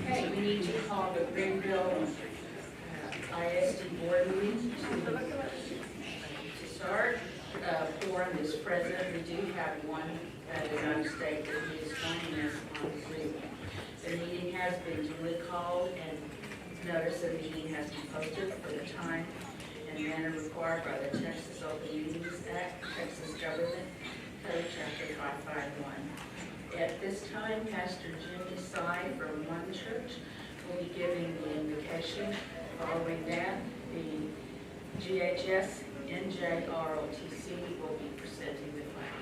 Okay, we need to call the Greenville ISD Board meeting to start. Quorum is present. We do have one that is on state that is joining us on Zoom. The meeting has been duly called and notice of the meeting has been posted for the time and manner required by the Texas Open Meetings Act, Texas Government Code, Chapter 551. At this time, Pastor Jimmy Sy from One Church will be giving the invocation. Following that, the GHS NJROTC will be presenting the flag.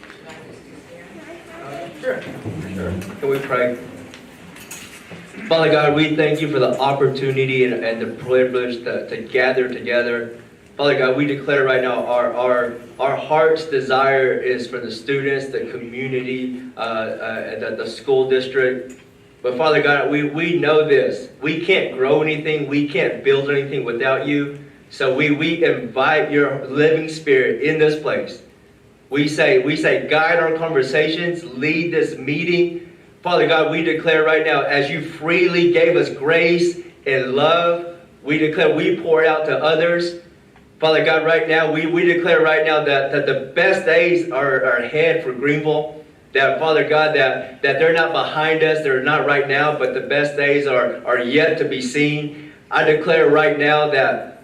Should I just stand? Sure. Can we pray? Father God, we thank you for the opportunity and the privilege to gather together. Father God, we declare right now our heart's desire is for the students, the community, the school district. But Father God, we know this. We can't grow anything. We can't build anything without you. So we invite your living spirit in this place. We say, guide our conversations, lead this meeting. Father God, we declare right now, as you freely gave us grace and love, we declare we pour out to others. Father God, right now, we declare right now that the best days are ahead for Greenville. That, Father God, that they're not behind us, they're not right now, but the best days are yet to be seen. I declare right now that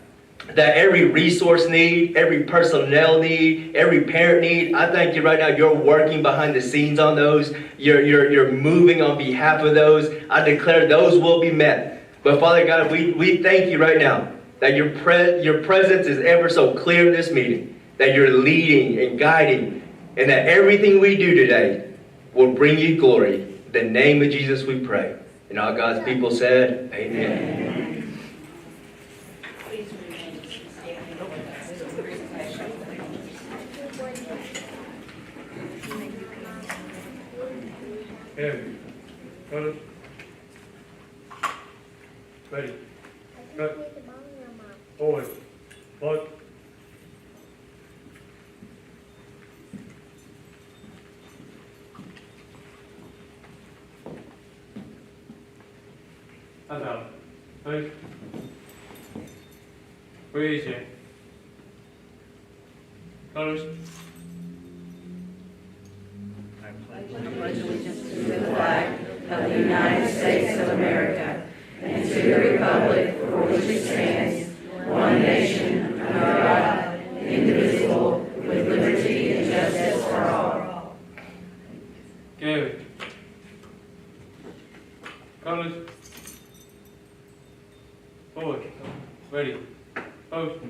every resource need, every personnel need, every parent need, I thank you right now, you're working behind the scenes on those. You're moving on behalf of those. I declare those will be met. But Father God, we thank you right now that your presence is ever so clear in this meeting, that you're leading and guiding, and that everything we do today will bring you glory. In the name of Jesus we pray. And all God's people said, amen. Please remain standing over the presentation. And Carthers. Ready. Cut. Forward. Look. Hands out. Please. Breathe in. Colors. To the flag of the United States of America and to the republic for which it stands, one nation, under God, indivisible, with liberty and justice for all. Gary. Colors. Forward. Ready. Post.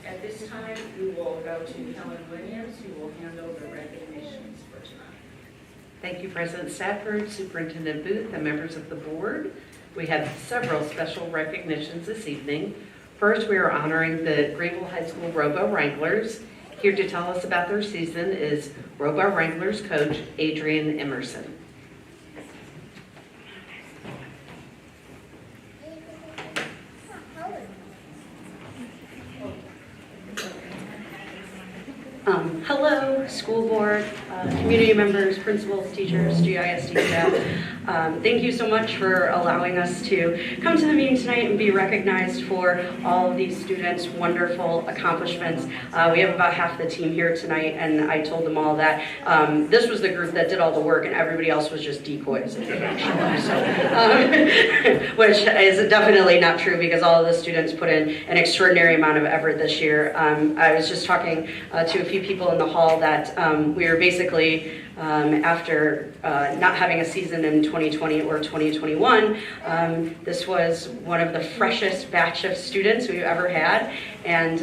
At this time, we will go to Helen Williams, who will handle the recognitions for tonight. Thank you, President Stafford, Superintendent Booth, and members of the board. We have several special recognitions this evening. First, we are honoring the Greenville High School Robo Wranglers. Here to tell us about their season is Robo Wranglers coach Adrian Emerson. Hello, school board, community members, principals, teachers, GISD staff. Thank you so much for allowing us to come to the meeting tonight and be recognized for all of these students' wonderful accomplishments. We have about half the team here tonight, and I told them all that this was the group that did all the work and everybody else was just decoys if they didn't show up. So, which is definitely not true because all of the students put in an extraordinary amount of effort this year. I was just talking to a few people in the hall that we were basically, after not having a season in 2020 or 2021, this was one of the freshest batch of students we've ever had, and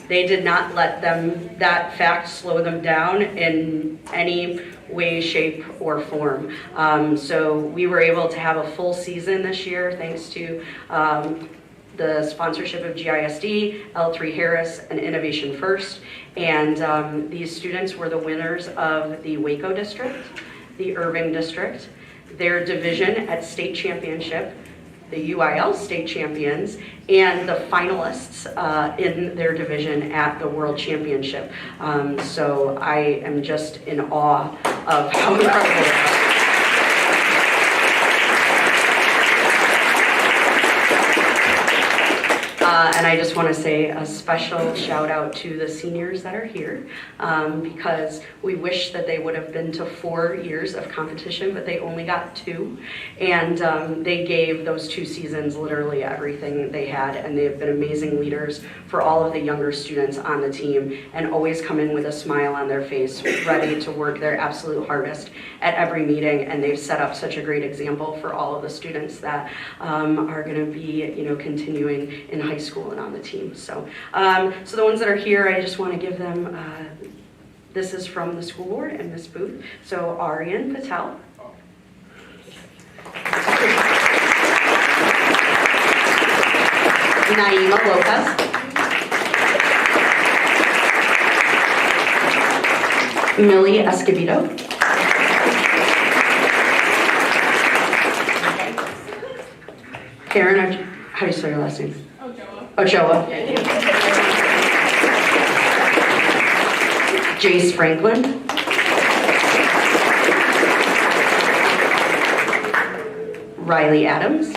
they did not let that fact slow them down in any way, shape, or form. So we were able to have a full season this year thanks to the sponsorship of GISD, L3 Harris, and Innovation First. And these students were the winners of the Waco District, the Irving District, their division at state championship, the UIL state champions, and the finalists in their division at the World Championship. So I am just in awe of how incredible it is. And I just want to say a special shout out to the seniors that are here because we wish that they would have been to 4 years of competition, but they only got 2. And they gave those 2 seasons literally everything they had, and they've been amazing leaders for all of the younger students on the team and always come in with a smile on their face, ready to work their absolute hardest at every meeting. And they've set up such a great example for all of the students that are going to be, continuing in high school and on the team. So, so the ones that are here, I just want to give them, this is from the school board and Ms. Booth. So Aryan Patel. Naima Lopez. Millie Escobedo. Karen, how do you spell your last name? Ochoa. Jace Franklin. Riley Adams.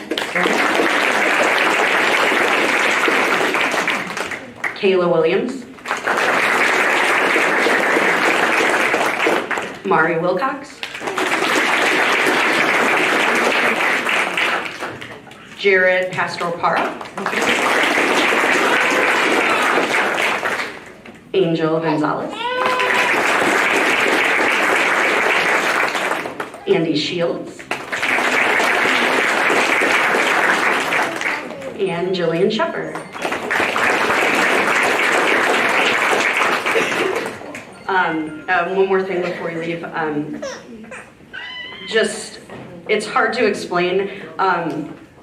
Kayla Williams. Mari Wilcox. Jared Pastor-Para. Angel Gonzalez. Andy Shields. And Jillian Shepard. One more thing before we leave. It's hard to explain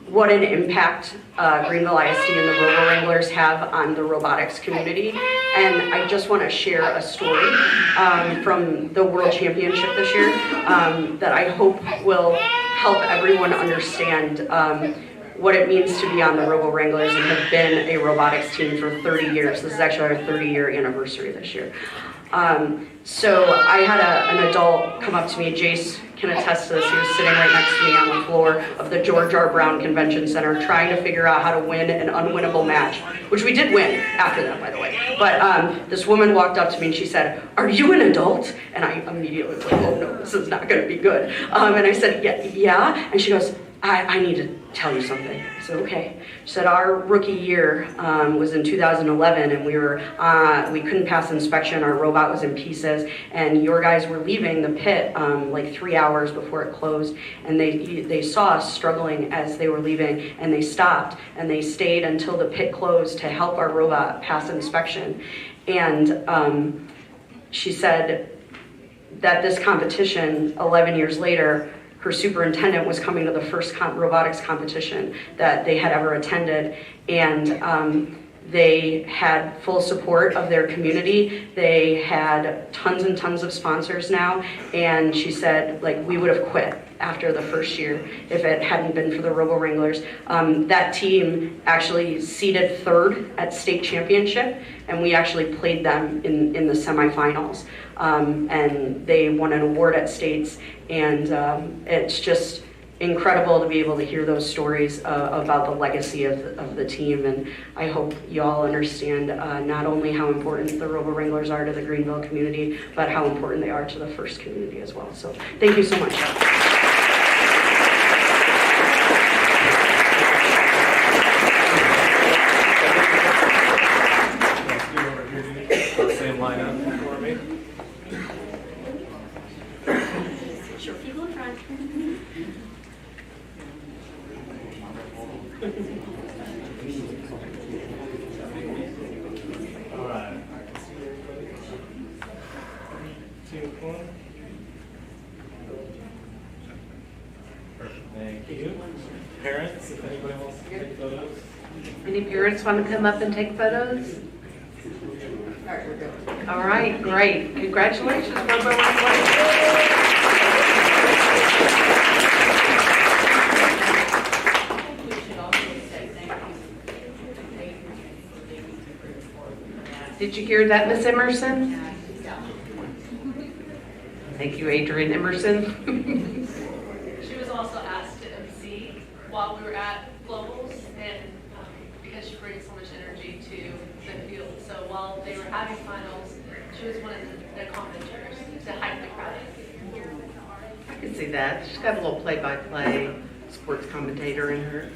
what an impact Greenville ISD and the Robo Wranglers have on the robotics community. And I just want to share a story from the World Championship this year that I hope will help everyone understand what it means to be on the Robo Wranglers and have been a robotics team for 30 years. This is actually our 30-year anniversary this year. So I had an adult come up to me, Jace can attest to this, he was sitting right next to me on the floor of the George R. Brown Convention Center trying to figure out how to win an unwinnable match, which we did win after that, by the way. But this woman walked up to me and she said, "Are you an adult?" And I immediately was like, "Oh no, this is not gonna be good." And I said, yeah. And she goes, I need to tell you something. I said, okay. She said, our rookie year was in 2011 and we couldn't pass inspection. Our robot was in pieces and your guys were leaving the pit like 3 hours before it closed. And they saw us struggling as they were leaving and they stopped and they stayed until the pit closed to help our robot pass inspection. And she said that this competition 11 years later, her superintendent was coming to the first robotics competition that they had ever attended, and they had full support of their community. They had tons and tons of sponsors now, and she said, like, we would have quit after the first year if it hadn't been for the Robo Wranglers. That team actually seeded third at state championship, and we actually played them in the semifinals. And they won an award at states, and it's just incredible to be able to hear those stories about the legacy of the team. And I hope you all understand not only how important the Robo Wranglers are to the Greenville community, but how important they are to the First community as well. So thank you so much. Same lineup for me. Sure, people in front. All right. Team one. Thank you. Parents, if anybody wants to take photos. Any parents want to come up and take photos? All right, great. Congratulations, Robo Wranglers. We should also say thank you. Did you hear that, Miss Emerson? Thank you, Adrian Emerson. She was also asked to MC while we were at Globals, and because she brings so much energy to the field. So while they were having finals, she was one of the commenters to hype the crowd. I can see that. She's got a little play-by-play sports commentator in her.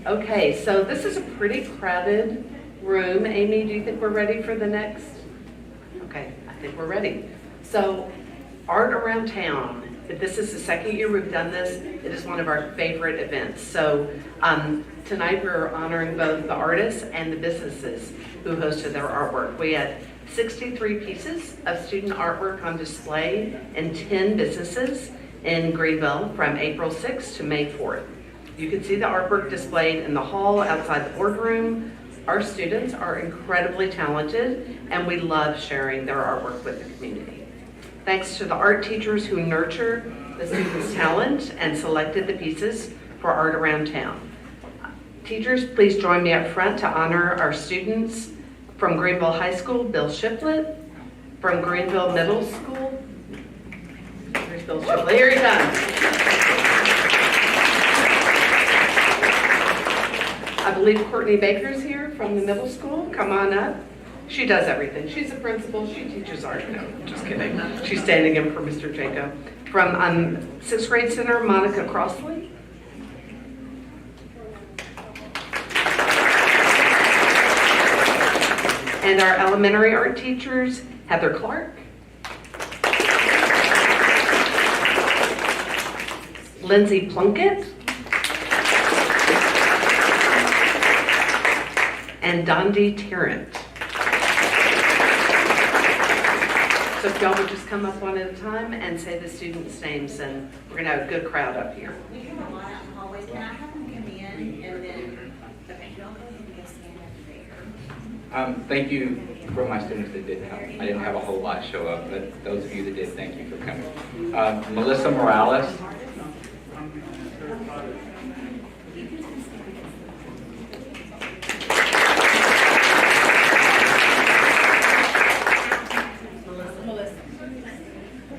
Okay, so this is a pretty crowded room. Amy, do you think we're ready for the next? Okay, I think we're ready. So, Art Around Town. This is the second year we've done this. It is one of our favorite events. So tonight we're honoring both the artists and the businesses who hosted their artwork. We had 63 pieces of student artwork on display in 10 businesses in Greenville from April 6th to May 4th. You can see the artwork displayed in the hall outside the boardroom. Our students are incredibly talented and we love sharing their artwork with the community. Thanks to the art teachers who nurture the students' talent and selected the pieces for Art Around Town. Teachers, please join me up front to honor our students from Greenville High School, Bill Shiplet, from Greenville Middle School. Here's Bill Shiplet. Here he comes. I believe Courtney Baker's here from the middle school. Come on up. She does everything. She's a principal. She teaches art. No, just kidding. She's standing in for Mr. Jacob. From 6th grade center, Monica Crossley. And our elementary art teachers, Heather Clark, Lindsay Plunkett, and Dondi Tarrant. So if y'all would just come up one at a time and say the students' names, and we're going to have a good crowd up here. We have a lot out in the hallways. Can I have them give me and then, Thank you for my students that didn't help. I didn't have a whole lot show up, but those of you that did, thank you for coming. Melissa Morales.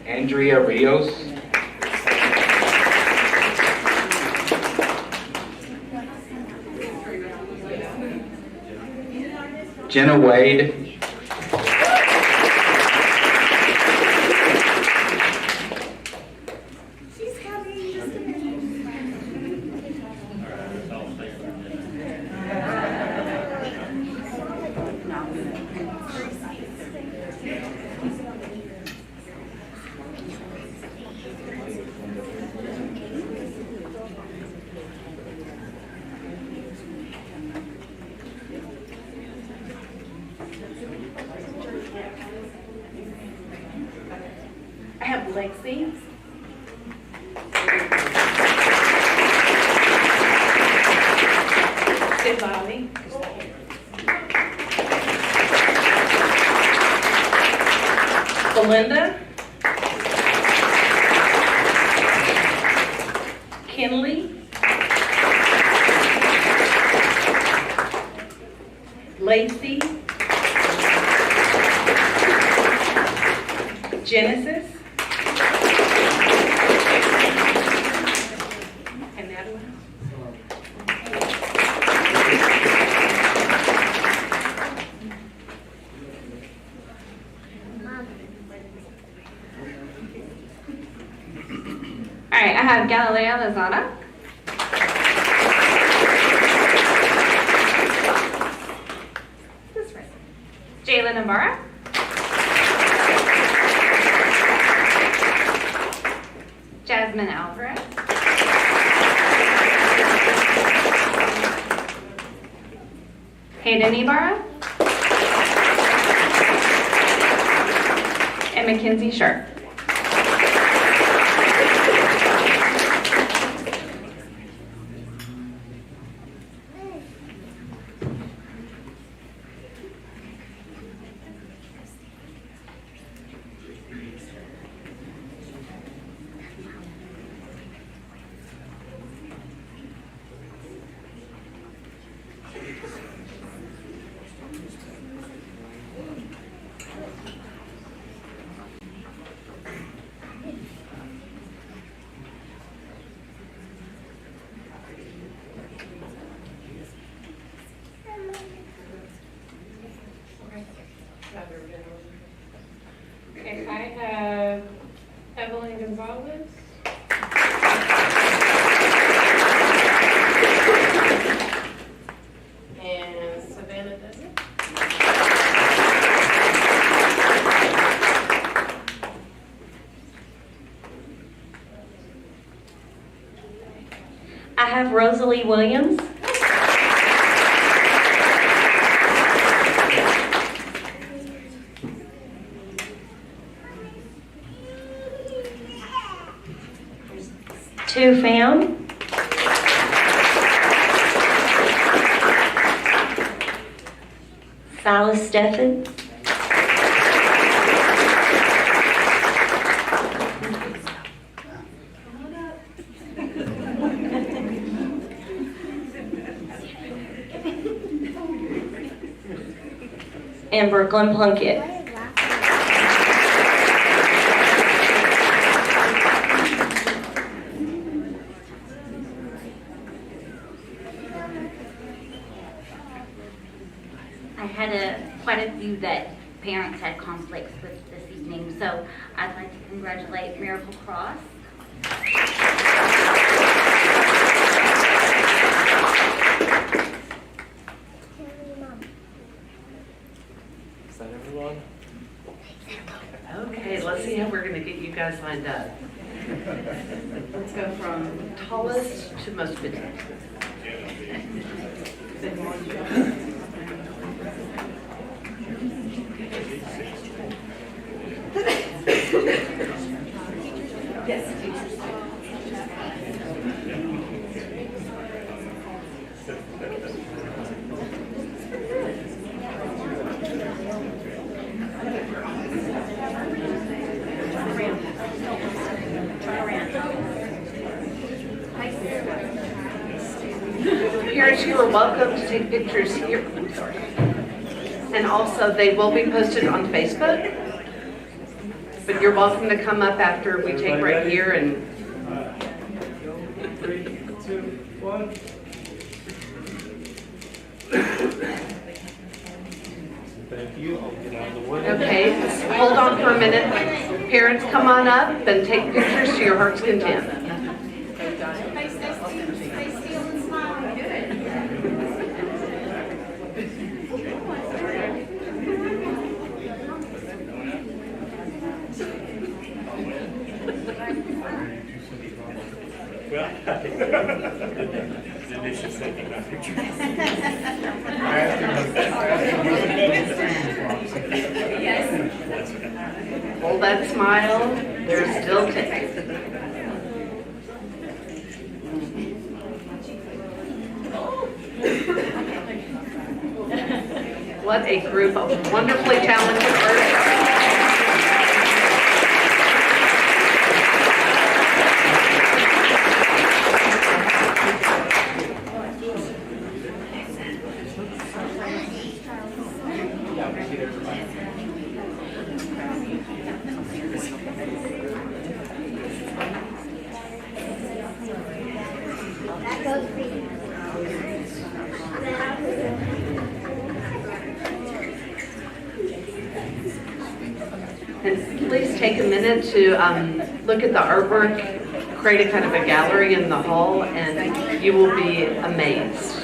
Andrea Rios. Jenna Wade. I have Lexi. Sivali. Belinda. Kinley. Lacey. Genesis. And Natalie. All right, I have Galileo Lozada. This right. Jalen Ibarra. Jasmine Alvarez. Hayden Ibarra. And Mackenzie Sharp. Okay, I have Evelyn Gonzalez. And Savannah Desmond. I have Rosalie Williams. Tu Pham. Silas Steffen. And Brooklyn Plunkett. I had quite a few that parents had conflicts with this evening, so I'd like to congratulate Miracle Cross. Is that everyone? Okay, let's see how we're gonna get you guys lined up. Let's go from tallest to most petite. Yes, teachers. pictures, you are welcome to take pictures here. I'm sorry. And also, they will be posted on Facebook. But you're welcome to come up after we take right here and 3, 2, 1. Thank you. I'll get out of the way. okay, just hold on for a minute. Parents, come on up and take pictures to your heart's content. Well, delicious taking that picture. Hold that smile. They're still taking. What a group of wonderfully talented artists. And please take a minute to look at the artwork, create a kind of a gallery in the hall, and you will be amazed.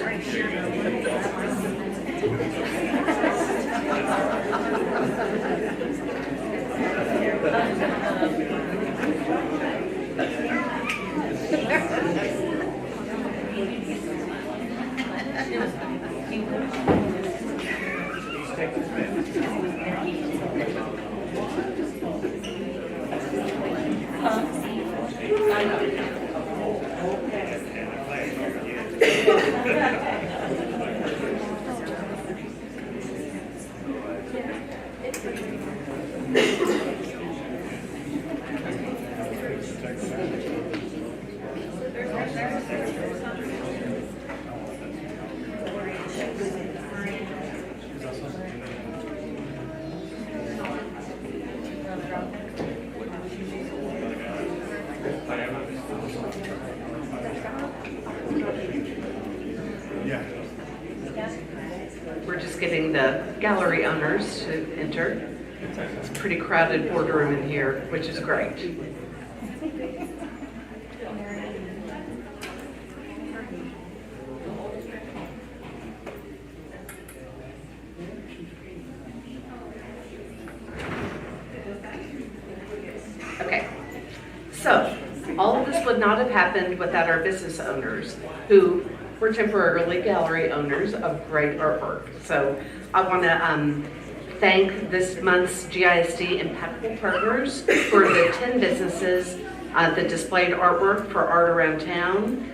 We're just getting the gallery owners to enter. It's a pretty crowded boardroom in here, which is great. Okay, so all of this would not have happened without our business owners who were temporarily gallery owners of great artwork. So I want to thank this month's GISD Impactful Partners for the 10 businesses that displayed artwork for Art Around Town.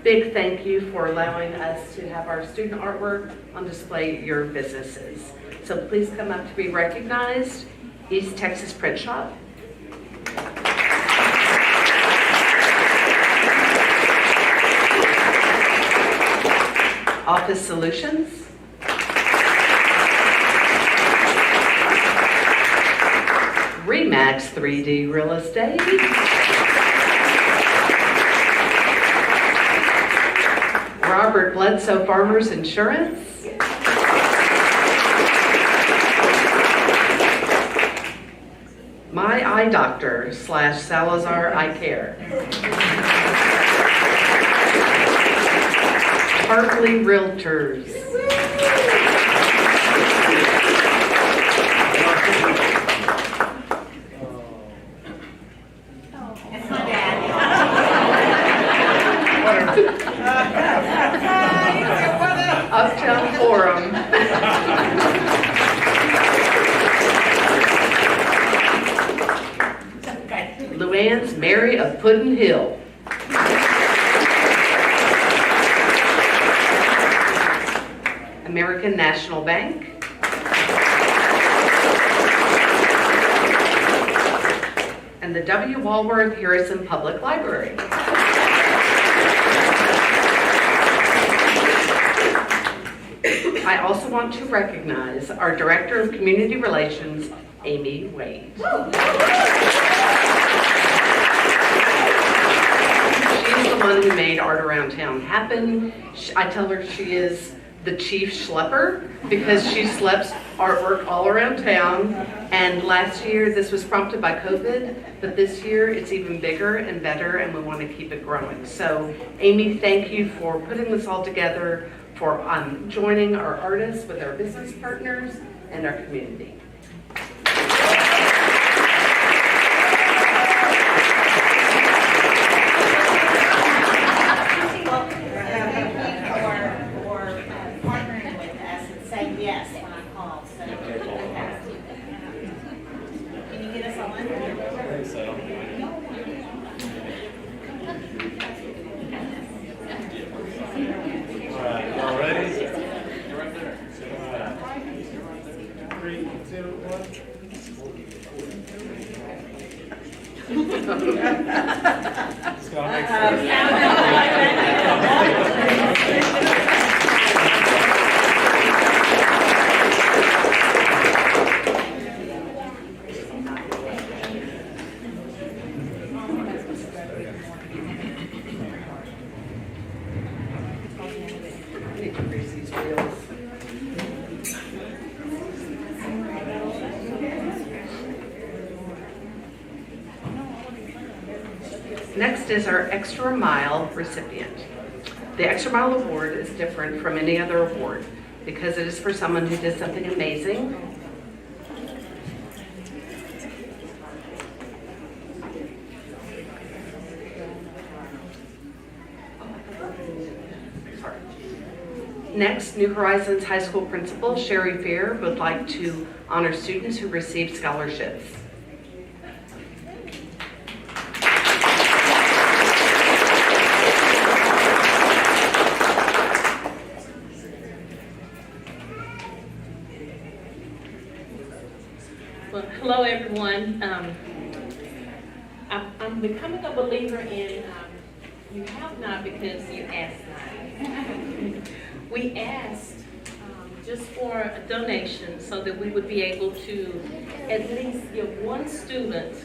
Big thank you for allowing us to have our student artwork on display at your businesses. So please come up to be recognized. East Texas Print Shop. Office Solutions. Remax 3D Real Estate. Robert Bledsoe Farmers Insurance. My Eye Doctor / Salazar Eye Care. Hartley Realtors. Uptown Forum. Luann's Mary of Puddin Hill. American National Bank. And the W. Walworth Harrison Public Library. I also want to recognize our Director of Community Relations, Amy Wade. She's the one who made Art Around Town happen. I tell her she is the chief schlepper because she schleps artwork all around town. And last year, this was prompted by COVID, but this year it's even bigger and better, and we want to keep it growing. So Amy, thank you for putting this all together, for joining our artists with our business partners and our community. Next is our Extra Mile recipient. The Extra Mile Award is different from any other award because it is for someone who did something amazing. Next, New Horizons High School Principal Sherry Fair would like to honor students who received scholarships. Well, hello everyone. I'm becoming a believer in you have not because you asked not. We asked just for a donation so that we would be able to at least give one student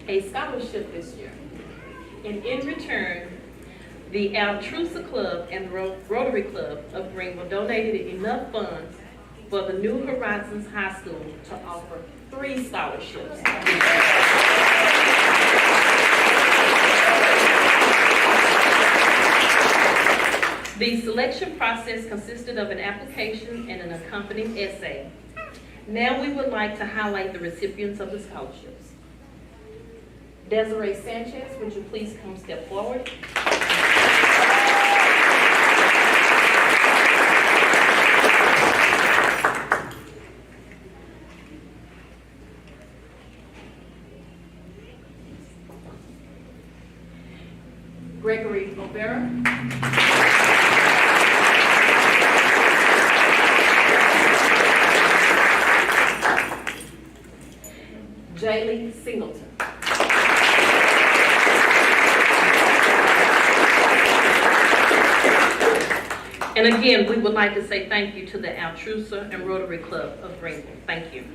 a scholarship this year. And in return, the Intrusion Club and the Rotary Club of Greenville donated enough funds for the New Horizons High School to offer 3 scholarships. The selection process consisted of an application and an accompanying essay. Now we would like to highlight the recipients of the scholarships. Desiree Sanchez, would you please come step forward? Gregory O'Bara. Jaylee Singleton. And again, we would like to say thank you to the Intrusion and Rotary Club of Greenville. Thank you.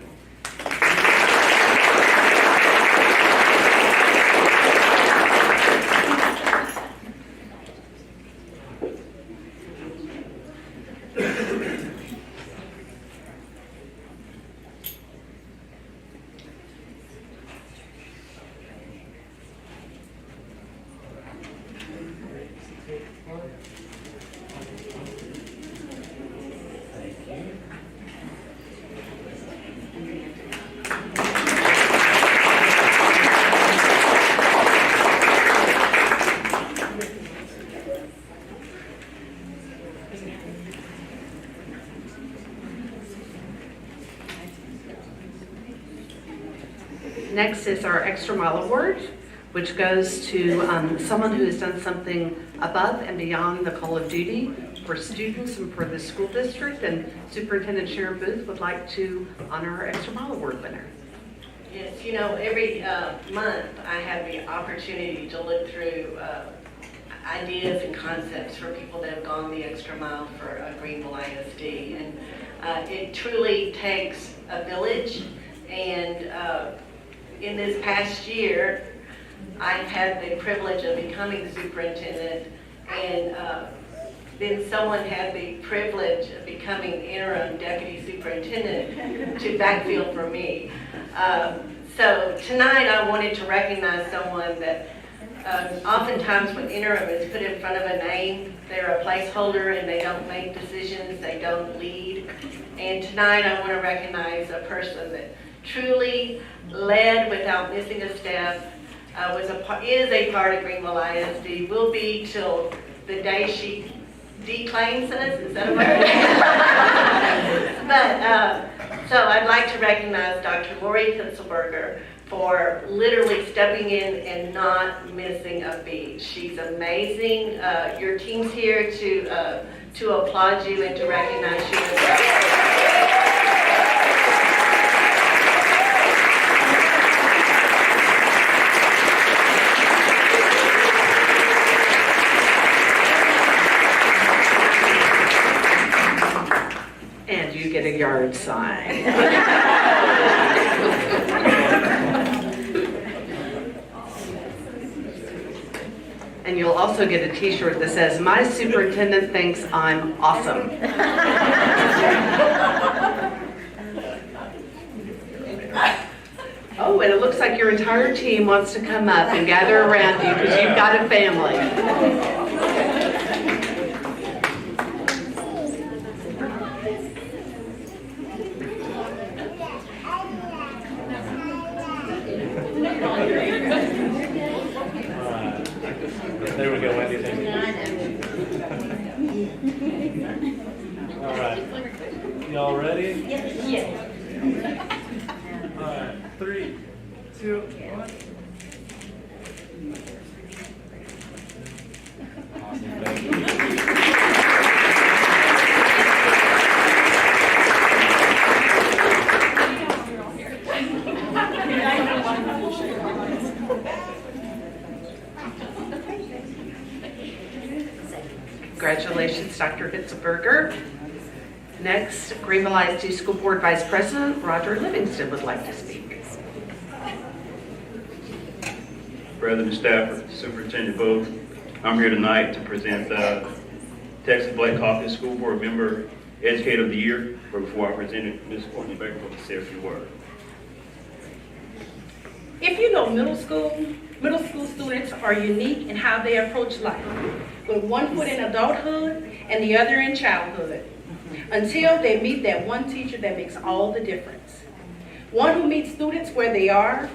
Next is our Extra Mile Award, which goes to someone who has done something above and beyond the call of duty for students and for the school district. And Superintendent Sharon Booth would like to honor our Extra Mile Award winner. Yes, you know, every month I have the opportunity to look through ideas and concepts for people that have gone the extra mile for Greenville ISD. And it truly takes a village. And in this past year, I've had the privilege of becoming superintendent, and then someone had the privilege of becoming interim deputy superintendent to backfill for me. So tonight I wanted to recognize someone that oftentimes when interim is put in front of a name, they're a placeholder and they don't make decisions, they don't lead. And tonight I want to recognize a person that truly led without missing a step, is a part of Greenville ISD, will be till the day she declaims us, is that a word? But, so I'd like to recognize Dr. Lori Pinselberger for literally stepping in and not missing a beat. She's amazing. Your team's here to applaud you and to recognize you as well. And you get a yard sign. And you'll also get a t-shirt that says, "My superintendent thinks I'm awesome." Oh, and it looks like your entire team wants to come up and gather around you because you've got a family. There we go, Wendy. Thank you. All right. Y'all ready? Yes. All right. 3, 2, 1. Awesome. Thank you. Congratulations, Dr. Hitzelberger. Next, Greenville ISD School Board Vice President Roger Livingston would like to speak. President Stafford, Superintendent Vogt, I'm here tonight to present the Texas Black Caucus School Board Member Educator of the Year. But before I present it, Ms. Courtney Baker will say a few words. If you know middle school students are unique in how they approach life, with one foot in adulthood and the other in childhood, until they meet that one teacher that makes all the difference. One who meets students where they are,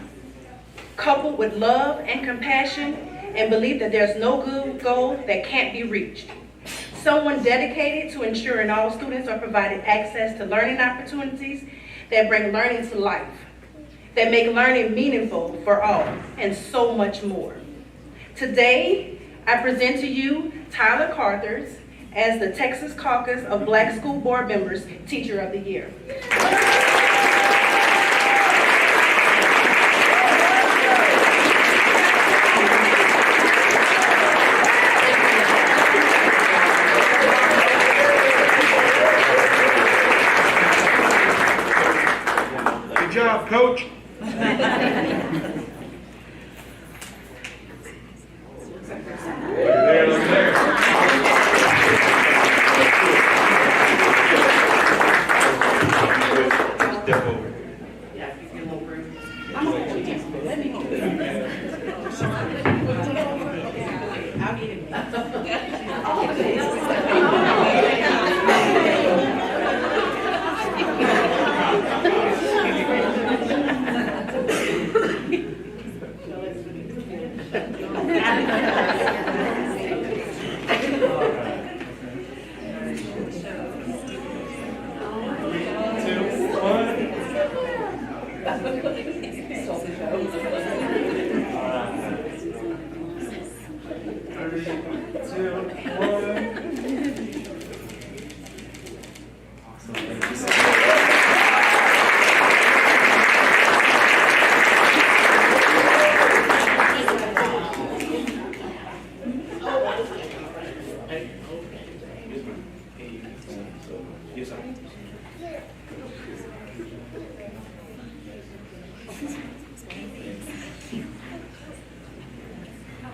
coupled with love and compassion, and believe that there's no good goal that can't be reached. Someone dedicated to ensuring all students are provided access to learning opportunities that bring learning to life, that make learning meaningful for all, and so much more. Today, I present to you Tyler Carthers as the Texas Caucus of Black School Board Members Teacher of the Year. Good job, Coach.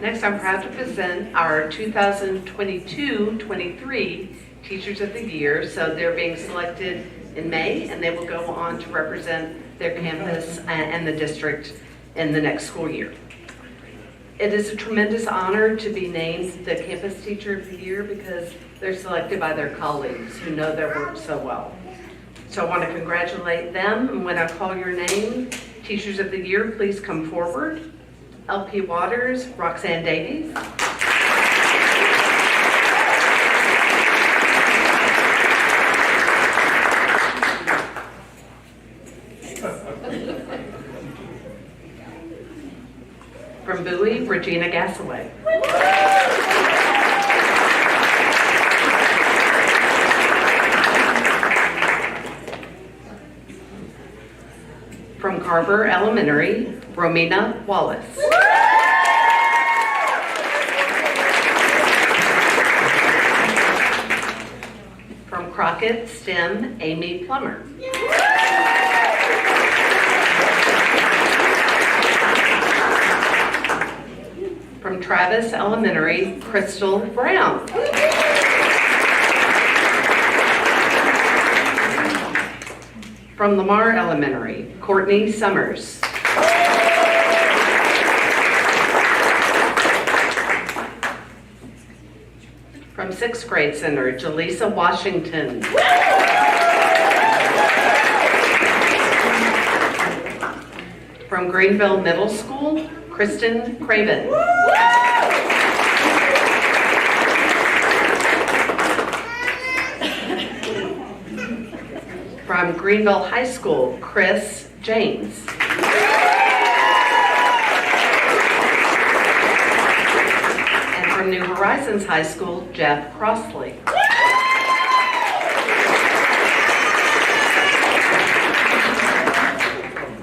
Next, I'm proud to present our 2022-23 Teachers of the Year. So they're being selected in May, and they will go on to represent their campus and the district in the next school year. It is a tremendous honor to be named the Campus Teacher of the Year because they're selected by their colleagues who know their work so well. So I want to congratulate them, and when I call your name, Teachers of the Year, please come forward. LP Waters, Roxanne Davies. From Bowie, Regina Gassaway. From Carver Elementary, Romina Wallace. From Crockett STEM, Amy Plummer. From Travis Elementary, Crystal Brown. From Lamar Elementary, Courtney Summers. From 6th Grade Center, Jaleesa Washington. From Greenville Middle School, Kristen Craven. From Greenville High School, Chris James. And from New Horizons High School, Jeff Crossley.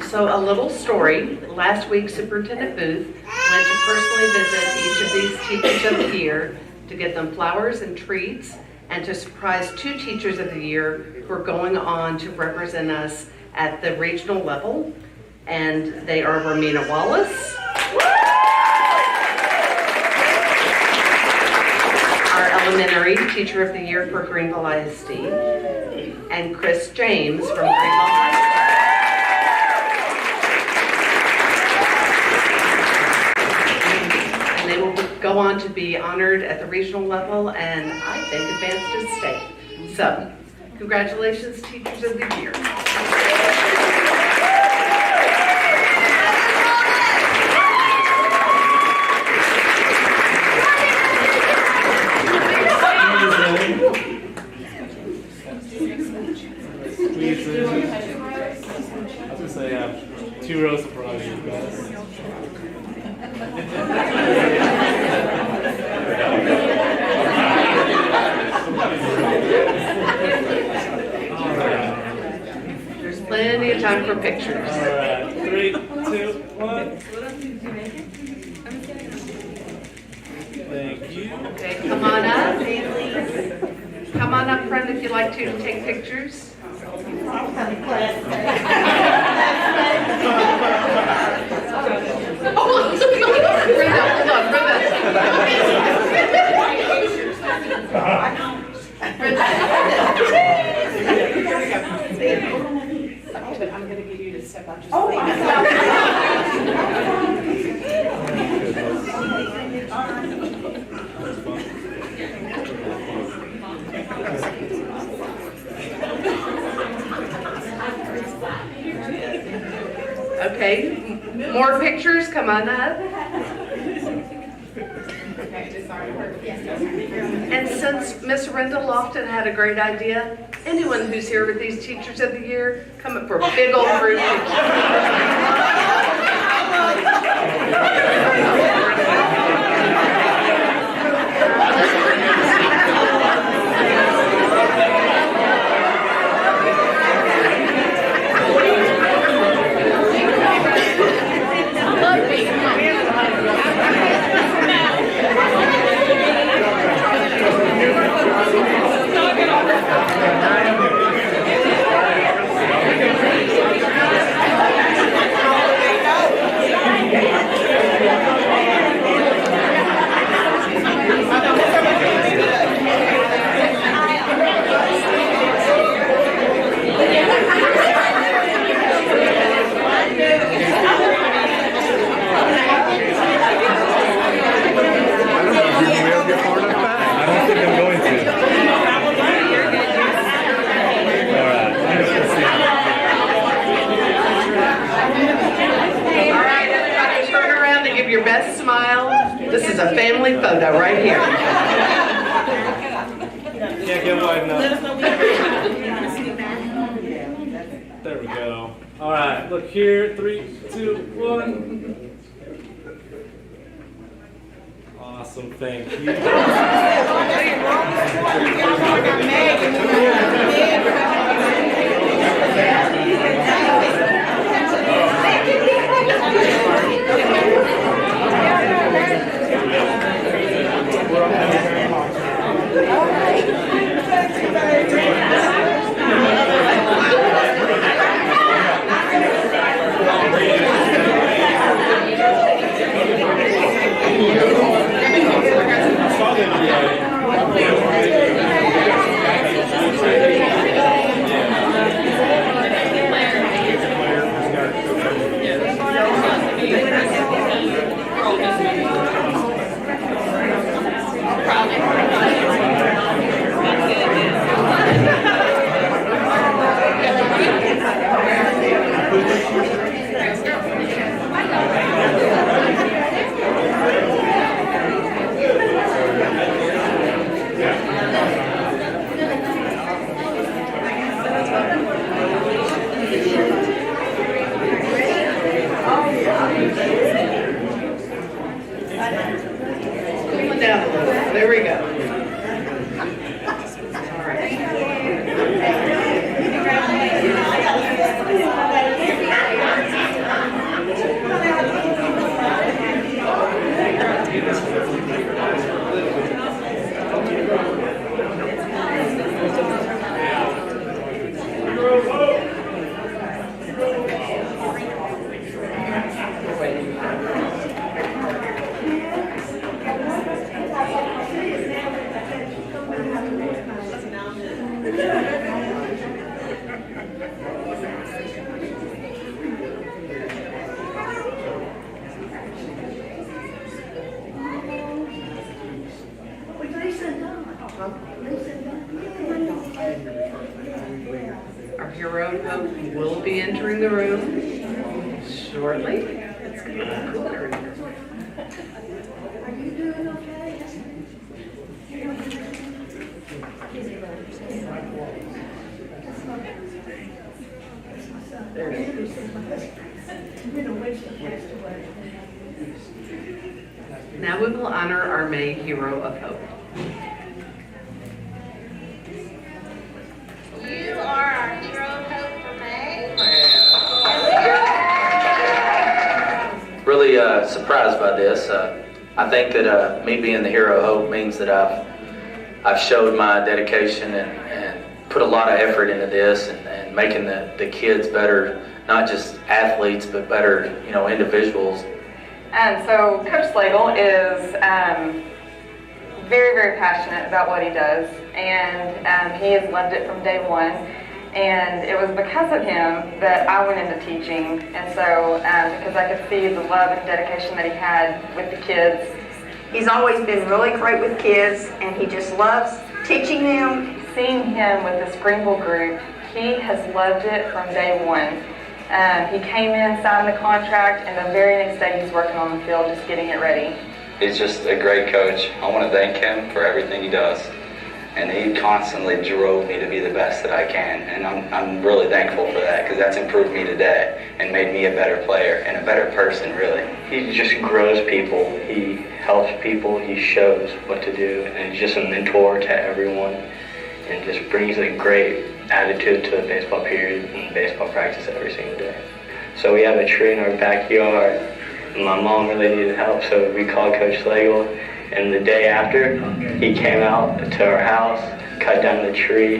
So a little story. Last week, Superintendent Booth went to personally visit each of these Teachers of the Year to get them flowers and treats and to surprise 2 Teachers of the Year who are going on to represent us at the regional level. And they are Romina Wallace, our Elementary Teacher of the Year for Greenville ISD, and Chris James from Greenville High School. They will go on to be honored at the regional level and I think advance to state. So, congratulations, Teachers of the Year. Please, I was going to say, 2 rows in front of you guys. There's plenty of time for pictures. All right, 3, 2, 1. Thank you. Okay, come on up. Come on up front if you'd like to take pictures. I'm going to get you to step out. Just Okay, more pictures, come on up. And since Miss Renda Lofton had a great idea, anyone who's here with these Teachers of the Year, come up for a big old group best smile. This is a family photo right here. Can't get wide enough. There we go. All right, look here. 3, 2, 1. Awesome, thank you. Down a little. There we go. All right. Our hero of hope will be entering the room shortly. It's going to be cooler in here. Are you doing okay? There it is. Now we will honor our May Hero of Hope. You are our hero of hope for May. Really surprised by this. I think that me being the hero of hope means that I've showed my dedication and put a lot of effort into this and making the kids better, not just athletes, but better, individuals. And so Coach Slagle is very, very passionate about what he does, and he has loved it from day one. And it was because of him that I went into teaching, and so because I could see the love and dedication that he had with the kids. He's always been really great with kids, and he just loves teaching them. Seeing him with this Greenville group, he has loved it from day one. He came in, signed the contract, and the very next day he's working on the field just getting it ready. He's just a great coach. I want to thank him for everything he does. And he constantly drove me to be the best that I can. And I'm really thankful for that, because that's improved me today and made me a better player and a better person, really. He just grows people. He helps people. He shows what to do. And he's just a mentor to everyone and just brings a great attitude to the baseball period and baseball practice every single day. So we have a tree in our backyard. And my mom really needed help, so we called Coach Slagle. And the day after, he came out to our house, cut down the tree.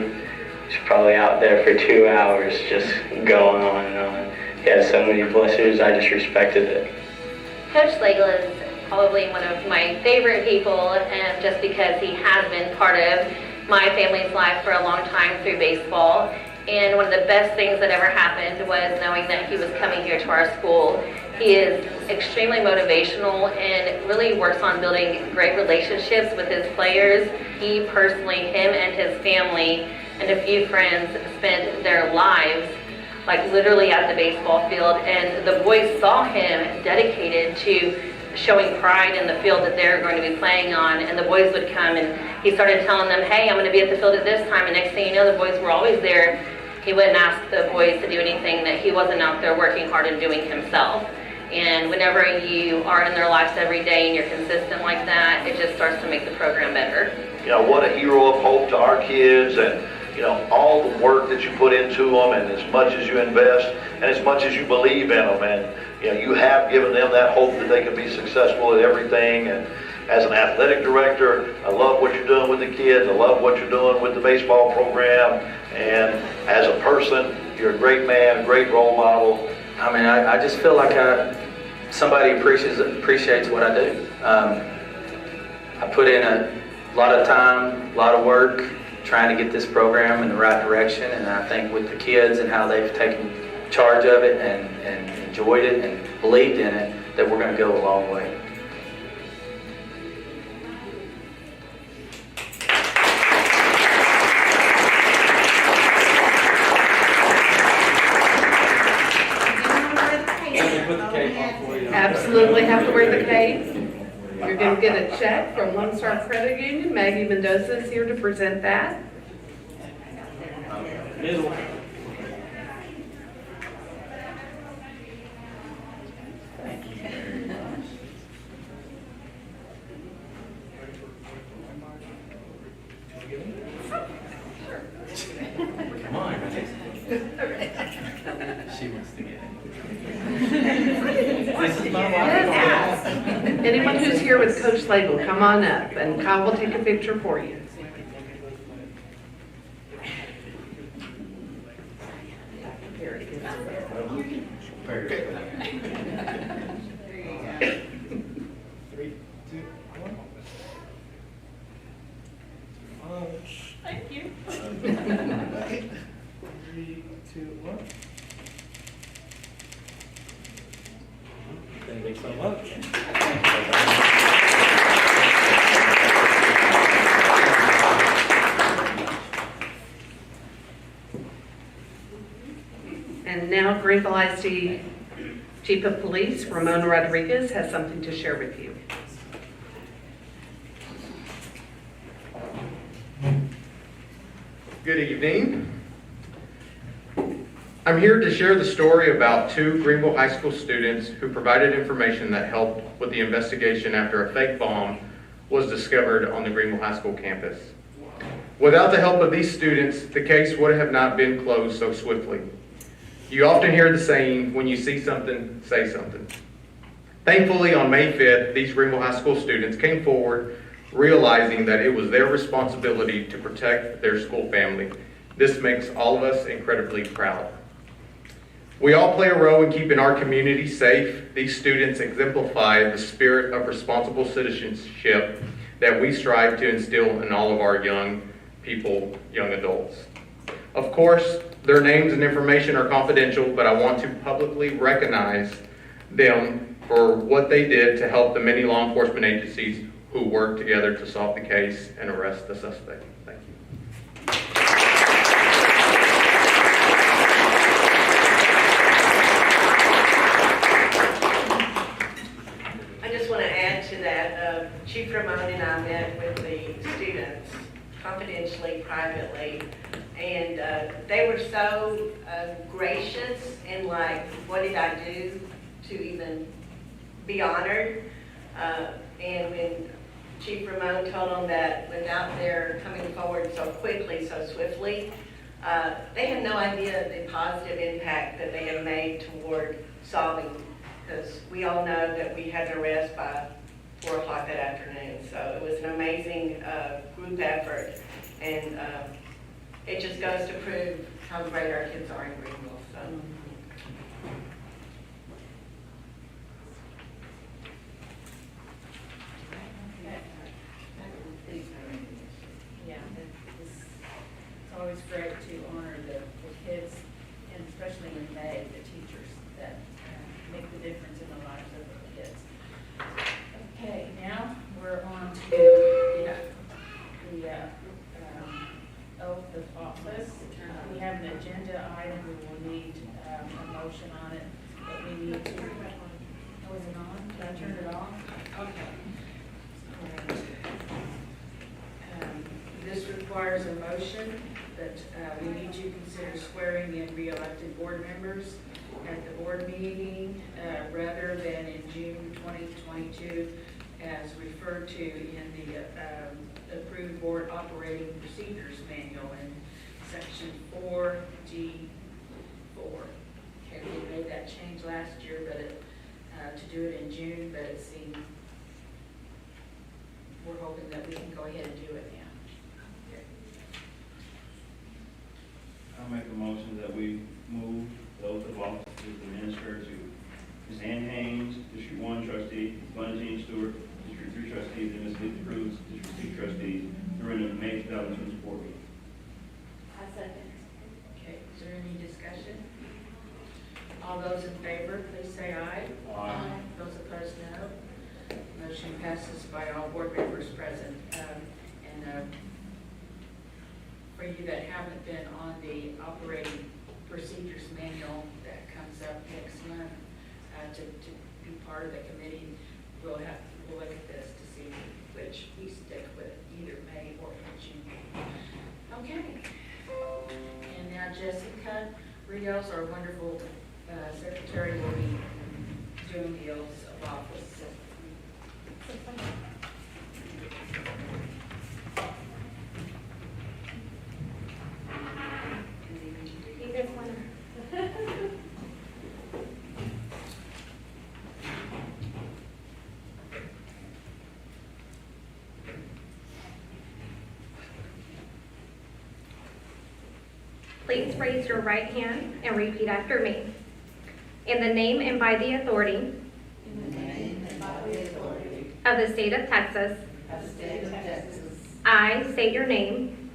He's probably out there for 2 hours just going on and on. He had so many blisters, I just respected it. Coach Slagle is probably one of my favorite people, and just because he has been part of my family's life for a long time through baseball. And one of the best things that ever happened was knowing that he was coming here to our school. He is extremely motivational and really works on building great relationships with his players. He personally, him and his family and a few friends spent their lives like literally at the baseball field, and the boys saw him dedicated to showing pride in the field that they're going to be playing on, and the boys would come and he started telling them, hey, I'm going to be at the field at this time, and next thing you know, the boys were always there. He wouldn't ask the boys to do anything that he wasn't out there working hard and doing himself. And whenever you are in their lives every day and you're consistent like that, it just starts to make the program better. You know, what a hero of hope to our kids, and you know, all the work that you put into them, and as much as you invest, and as much as you believe in them, and you know, you have given them that hope that they can be successful at everything. And as an athletic director, I love what you're doing with the kids. I love what you're doing with the baseball program. And as a person, you're a great man, a great role model. I mean, I just feel like somebody appreciates what I do. I put in a lot of time, a lot of work trying to get this program in the right direction, and I think with the kids and how they've taken charge of it and enjoyed it and believed in it, that we're going to go a long way. Absolutely have to wear the cape. You're going to get a check from Lone Star Credit Union. Maggie Mendoza is here to present that. Middle. Come on, right? She wants to get it. This is my wife. Anyone who's here with Coach Slagle, come on up, and Kyle will take a picture for you. Here it is. Very good. 3, 2, 1. Thank you. 3, 2, 1. Thank you so much. And now Greenville ISD Chief of Police, Ramona Rodriguez, has something to share with you. Good evening. I'm here to share the story about 2 Greenville High School students who provided information that helped with the investigation after a fake bomb was discovered on the Greenville High School campus. Without the help of these students, the case would have not been closed so swiftly. You often hear the saying, when you see something, say something. Thankfully, on May 5th, these Greenville High School students came forward realizing that it was their responsibility to protect their school family. This makes all of us incredibly proud. We all play a role in keeping our community safe. These students exemplify the spirit of responsible citizenship that we strive to instill in all of our young people, young adults. Of course, their names and information are confidential, but I want to publicly recognize them for what they did to help the many law enforcement agencies who worked together to solve the case and arrest the suspect. Thank you. I just want to add to that. Chief Ramon and I met with the students confidentially, privately, and they were so gracious and like, what did I do to even be honored? And when Chief Ramon told them that without their coming forward so quickly, so swiftly, they had no idea the positive impact that they have made toward solving, because we all know that we had an arrest by 4 o'clock that afternoon. So it was an amazing group effort, and it just goes to prove how great our kids are in Greenville. So. Yeah, it's always great to honor the kids, and especially in May, the teachers that make the difference in the lives of the kids. Okay, now we're on to the oath of office. We have an agenda item we will need requires a motion that we need to consider swearing in re-elected board members at the board meeting rather than in June 2022 as referred to in the approved board operating procedures manual in section 4G4. Okay, we made that change last year, but to do it in June, but it seemed we're hoping that we can go ahead and do it now. Okay. I'll make a motion that we move the oath of office to administer to Ms. Ann Haynes, District 1 trustee, Ms. Jean Stewart, District 3 trustees, and Ms. Lisa Cruz, District 6 trustees, during the May 2024 meeting. I second. Okay, is there any discussion? All those in favor, please say aye. Aye. Those opposed, no. Motion passes by all board members present. For you that haven't been on the operating procedures manual that comes up next month, to be part of the committee, we'll look at this to see which we stick with, either May or June. Okay. And now Jessica Rios, our wonderful secretary, will be doing the oaths of office. Please raise your right hand and repeat after me. In the name and by the authority of the state of Texas, I state your name.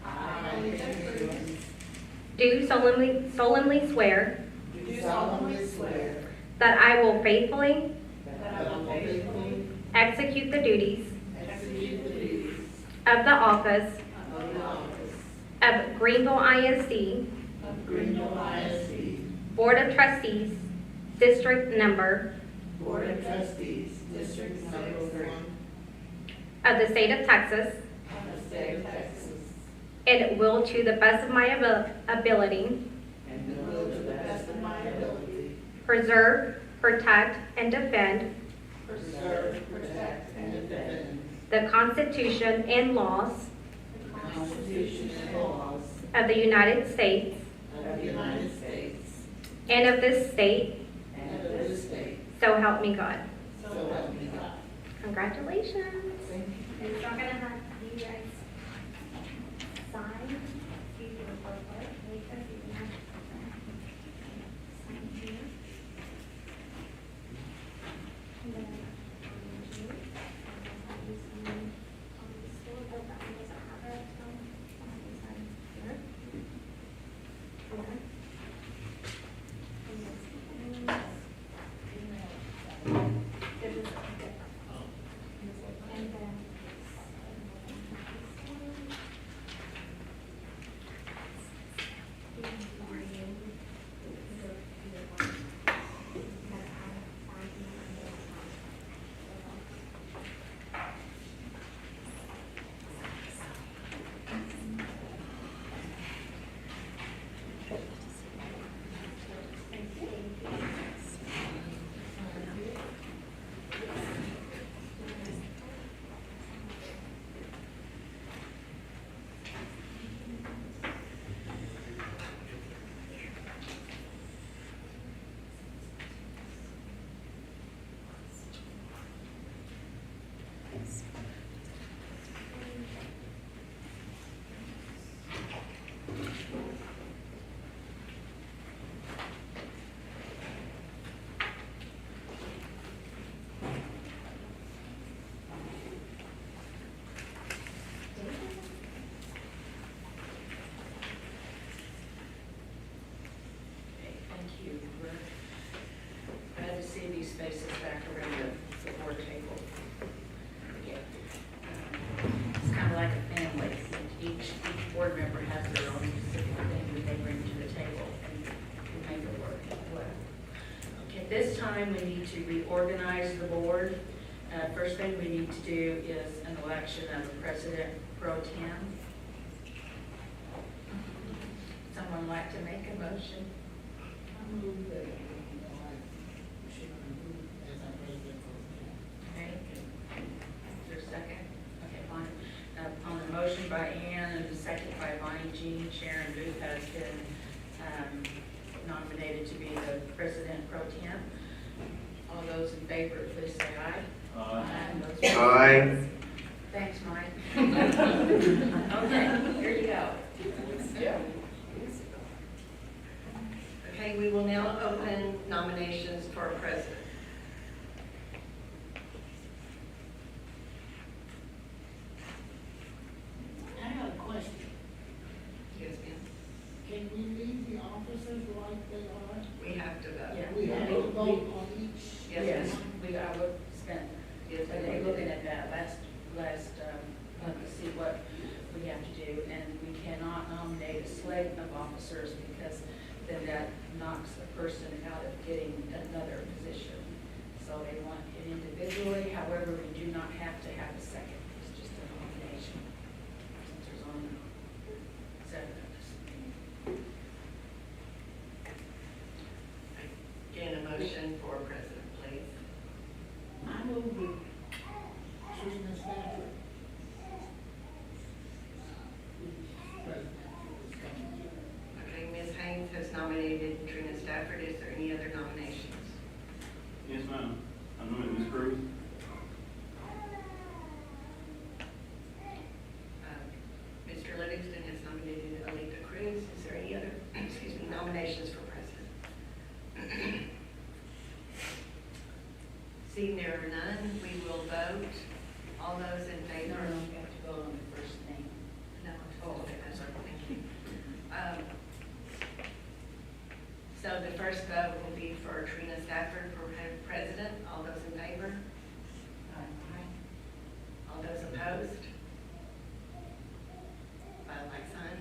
Do solemnly swear that I will faithfully execute the duties of the office of Greenville ISD Board of Trustees, District Number of the state of Texas, and will to the best of my ability preserve, protect, and defend the Constitution and laws of the United States and of this state, so help me God. Congratulations. And so I'm going to have you guys sign. Sign here. And then you. spaces back around the board table. Again, it's kind of like a family. Each board member has their own specific thing that they bring to the table, and we make it work well. Okay, this time we need to reorganize the board. First thing we need to do is an election of a president pro tem. someone like to make a motion? Okay. Is there a second? Okay, on the motion by Ann and the second by Bonnie Jean, Sharon Booth has been nominated to be the president pro tem. All those in favor, please say aye. Aye. Aye. Thanks, Mike. Okay, here you go. Yeah. Okay, we will now open nominations for president. I have a question. Yes, ma'am. Can we leave the officers like they are? We have to vote. Yeah. We have to vote on each. Yes, ma'am. I would spend a day looking at that last to see what we have to do. And we cannot nominate a slate of officers because then that knocks a person out of getting another position. So they want it individually, however, we do not have to have a second. It's just a nomination. Since there's only 7 of us. Again, a motion for president, please. I move with Trina Stafford. Okay, Ms. Haynes has nominated Trina Stafford. Is there any other nominations? Yes, ma'am. I nominate Ms. Cruz. Mr. Livingston has nominated Alita Cruz. Is there any other, nominations for president? Seeing there are none, we will vote. All those in favor? No, you have to vote on the first name. No. Oh, okay, I'm sorry, thank you. So the first vote will be for Trina Stafford for president. All those in favor? Aye. All those opposed? By like sign.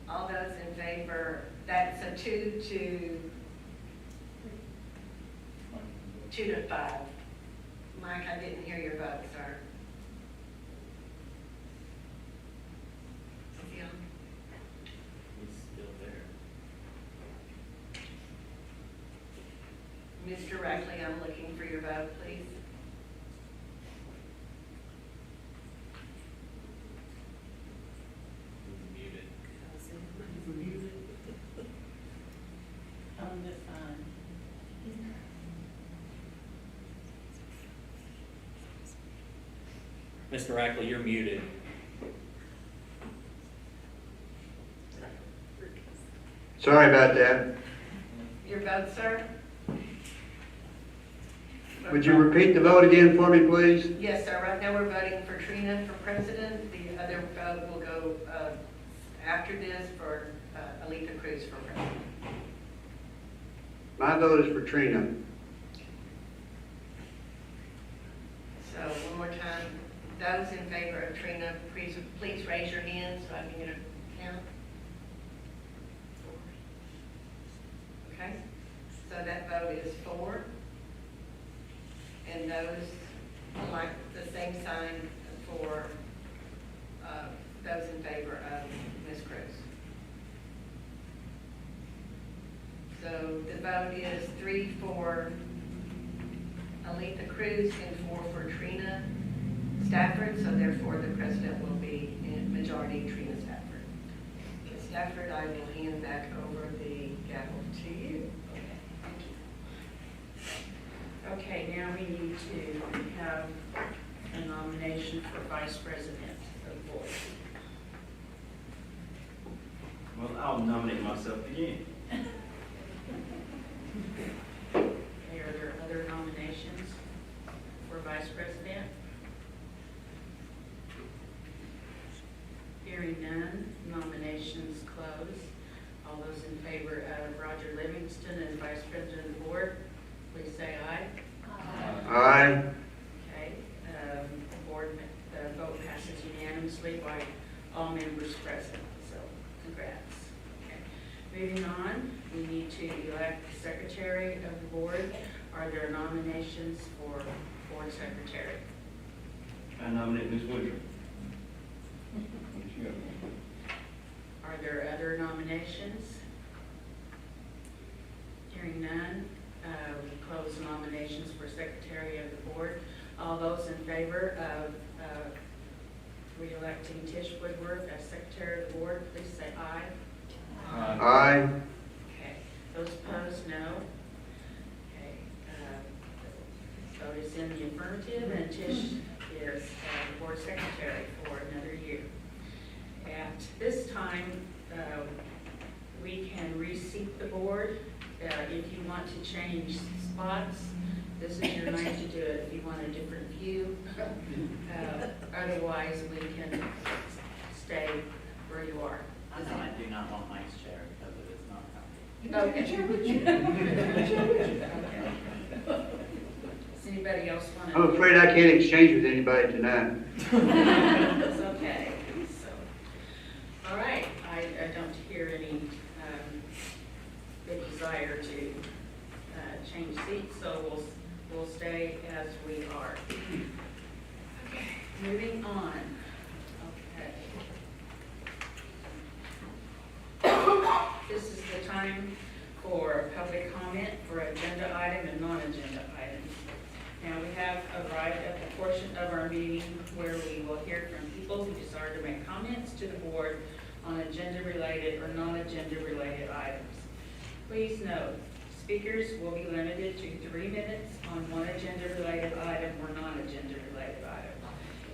All those in favor, that's a 2 to 5. Mike, I didn't hear your vote, sir. Is he on? He's still there. Mr. Rackley, I'm looking for your vote, please. He's muted. On this side. Mr. Rackley, you're muted. Sorry about that. Your vote, sir? Would you repeat the vote again for me, please? Yes, sir. Right now, we're voting for Trina for president. The other vote will go after this for Alita Cruz for president. My vote is for Trina. So one more time, those in favor of Trina, please raise your hand so I can get a count. Okay, so that vote is 4. And those, like the same sign for those in favor of Ms. Cruz. So the vote is 3 for Alita Cruz and 4 for Trina Stafford, so therefore the president will be in majority Trina Stafford. Ms. Stafford, I will hand back over the gavel to you. Okay, now we need to have a nomination for vice president of the board. Well, I'll nominate myself again. Okay, are there other nominations for vice president? Hearing none, nominations closed. All those in favor of Roger Livingston as vice president of the board, please say aye. Aye. Okay, the vote passes unanimously by all members present, so congrats. Okay. Moving on, we need to elect the secretary of the board. Are there nominations for board secretary? I nominate Ms. Woodruff. Are Are there other nominations? Hearing none, we close nominations for Secretary of the Board. All those in favor of re-electing Tish Woodworth as Secretary of the Board, please say aye. Aye. Okay. Those opposed, no. Okay. Vote is in the affirmative, and Tish is the Board Secretary for another year. At this time, we can reseat the board. If you want to change spots, this is your night to do it. If you want a different view, otherwise we can stay where you are. I do not want Mike's chair because it is not comfy. Okay. Does anybody else want to? I'm afraid I can't exchange with anybody tonight. It's okay. So, all right. I don't hear any big desire to change seats, so we'll stay as we are. Okay. Moving on. Okay. This is the time for public comment for agenda item and non-agenda items. Now, we have arrived at the portion of our meeting where we will hear from people who desire to make comments to the board on agenda-related or non-agenda-related items. Please note, speakers will be limited to 3 minutes on one agenda-related item or non-agenda-related item.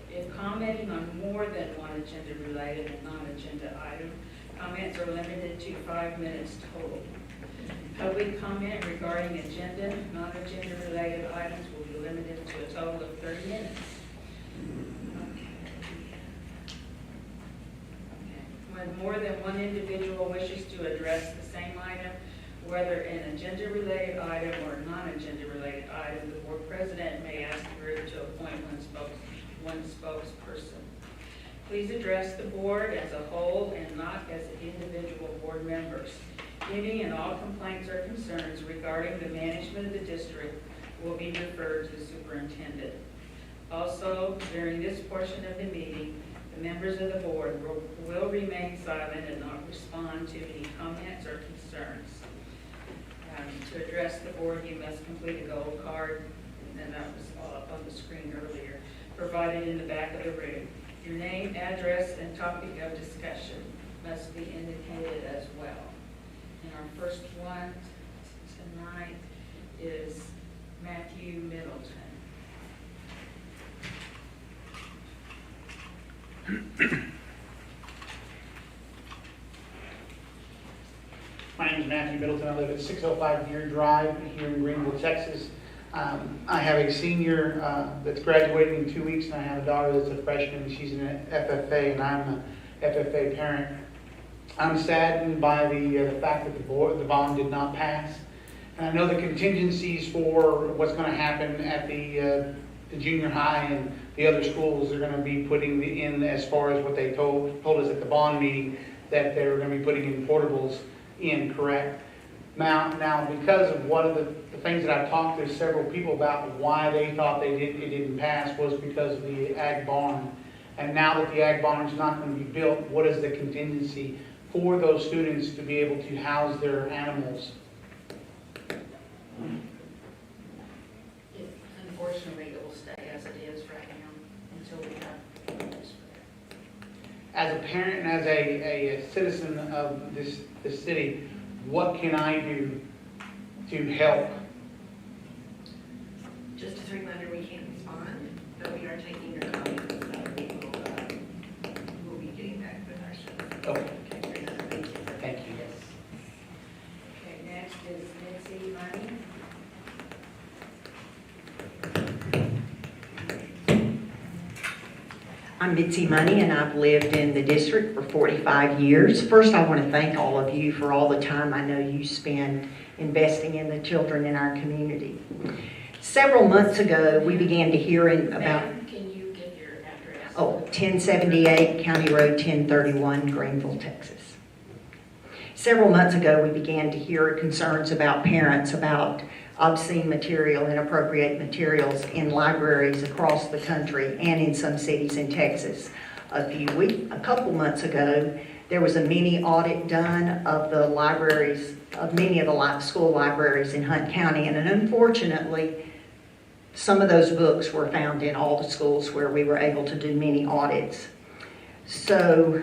If commenting on more than one agenda-related and non-agenda item, comments are limited to 5 minutes total. Public comment regarding agenda, non-agenda related items will be limited to a total of 30 minutes. When more than one individual wishes to address the same item, whether an agenda-related item or a non-agenda related item, the board president may ask the group to appoint one spokesperson. Please address the board as a whole and not as individual board members. Any and all complaints or concerns regarding the management of the district will be referred to the superintendent. Also, during this portion of the meeting, the members of the board will remain silent and not respond to any comments or concerns. To address the board, you must complete a gold card, and that was all up on the screen earlier, provided in the back of the room. Your name, address, and topic of discussion must be indicated as well. And our first one tonight is Matthew Middleton. My name is Matthew Middleton. I live at 605 Deer Drive here in Greenville, Texas. I have a senior that's graduating in 2 weeks, and I have a daughter that's a freshman. She's an FFA, and I'm an FFA parent. I'm saddened by the fact that the bond did not pass. And I know the contingencies for what's going to happen at the junior high and the other schools are going to be putting in as far as what they told us at the bond meeting, that they were going to be putting in portables in, correct? Now, because of one of the things that I've talked to several people about why they thought it didn't pass was because of the ag barn. And now that the ag barn is not going to be built, what is the contingency for those students to be able to house their animals? Unfortunately, it will stay as it is right now until we have plans for that. As a parent and as a citizen of this city, what can I do to help? Just as a reminder, we can't respond, but we are taking your comments. We'll be getting back with our show. Okay. Thank you. Yes. Okay, next is Nancy Money. I'm Mitzi Money, and I've lived in the district for 45 years. First, I want to thank all of you for all the time I know you spend investing in the children in our community. Several months ago, we began to hear about... Can you give your address? 1078 County Road 1031, Greenville, Texas. Several months ago, we began to hear concerns about parents about obscene material, inappropriate materials in libraries across the country and in some cities in Texas. A couple months ago, There was a mini audit done of the libraries, of many of the school libraries in Hunt County, and unfortunately, some of those books were found in all the schools where we were able to do mini audits. So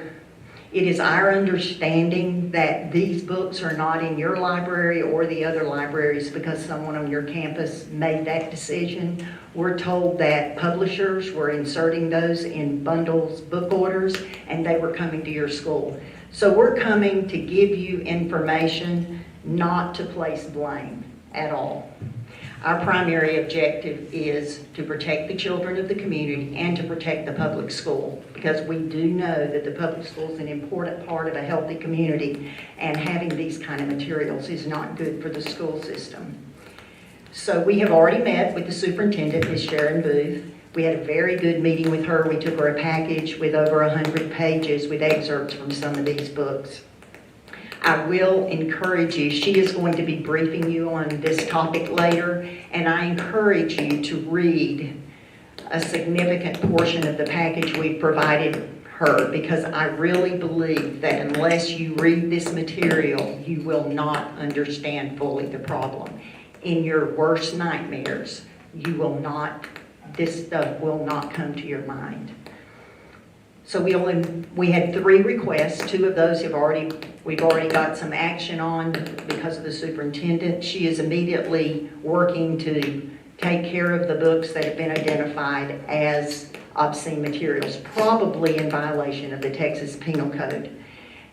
it is our understanding that these books are not in your library or the other libraries because someone on your campus made that decision. We're told that publishers were inserting those in bundles, book orders, and they were coming to your school. So we're coming to give you information, not to place blame at all. Our primary objective is to protect the children of the community and to protect the public school, because we do know that the public school is an important part of a healthy community, and having these kind of materials is not good for the school system. So we have already met with the superintendent, Ms. Sharon Booth. We had a very good meeting with her. We took her a package with over 100 pages with excerpts from some of these books. I will encourage you, she is going to be briefing you on this topic later, and I encourage you to read a significant portion of the package we've provided her, because I really believe that unless you read this material, you will not understand fully the problem. In your worst nightmares, this stuff will not come to your mind. So we had 3 requests. 2 of those we've already got some action on because of the superintendent. She is immediately working to take care of the books that have been identified as obscene materials, probably in violation of the Texas Penal Code.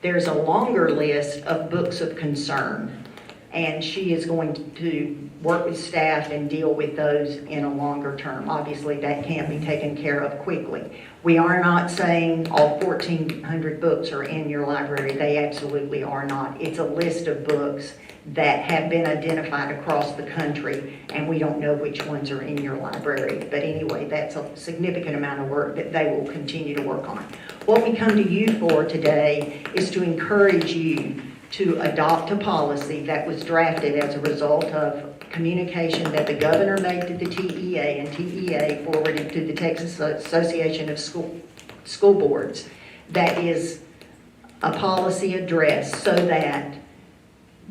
There's a longer list of books of concern, and she is going to work with staff and deal with those in a longer term. Obviously, that can't be taken care of quickly. We are not saying all 1,400 books are in your library. They absolutely are not. It's a list of books that have been identified across the country, and we don't know which ones are in your library. But anyway, that's a significant amount of work that they will continue to work on. What we come to you for today is to encourage you to adopt a policy that was drafted as a result of communication that the governor made to the TEA, and TEA forwarded to the Texas Association of School Boards. That is a policy address so that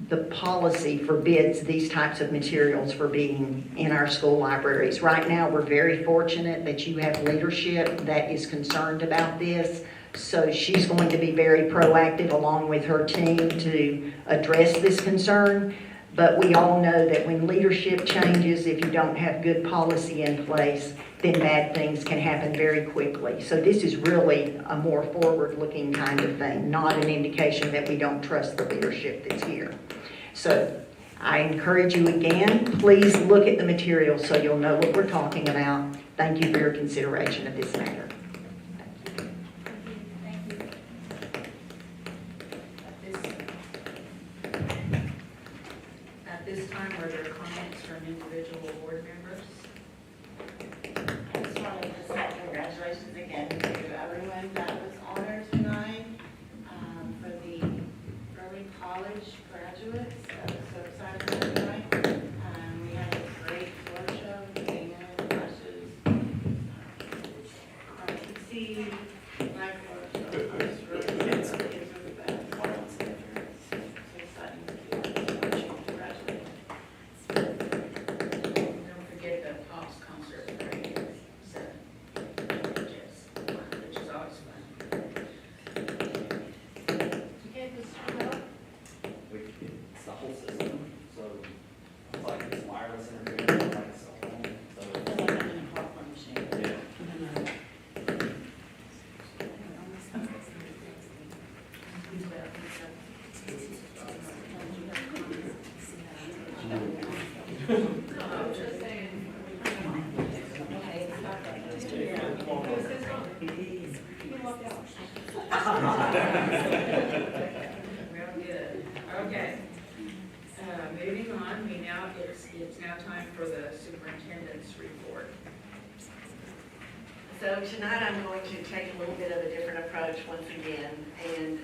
the policy forbids these types of materials for being in our school libraries. Right now, we're very fortunate that you have leadership that is concerned about this. So she's going to be very proactive along with her team to address this concern. But we all know that when leadership changes, if you don't have good policy in place, then bad things can happen very quickly. So this is really a more forward-looking kind of thing, not an indication that we don't trust the leadership that's here. So I encourage you again, please look at the material so you'll know what we're talking about. Thank you for your consideration of this matter. At this time, are there comments from individual board members? I just wanted to say congratulations again to everyone that was honored tonight for the early college graduates. I was so excited about tonight. We had a great floor show, the band, brushes, RTC, live floor show. I was really excited. The kids were the best. So exciting to do. Congratulations. Don't forget the Pops concert party at 7, which is always fun. You gave this one up? It's the whole system, so it's like it's wireless interface, like a cell phone, so. It's like I'm in a popcorn machine. Yeah. Real good. Okay. Moving on, it's now time for the superintendent's report. So tonight I'm going to take a little bit of a different approach once again. And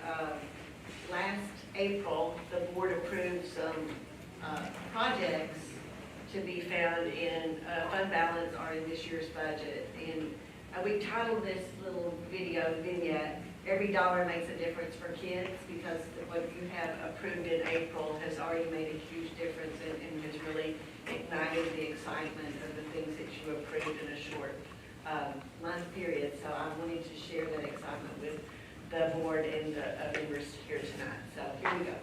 last April, the board approved some projects to be found in fund balance or in this year's budget. And we titled this little video vignette, every dollar makes a difference for kids because what you have approved in April has already made a huge difference and has really ignited the excitement of the things that you approved in a short month period. So I wanted to share that excitement with the board and the members here tonight. So here we go.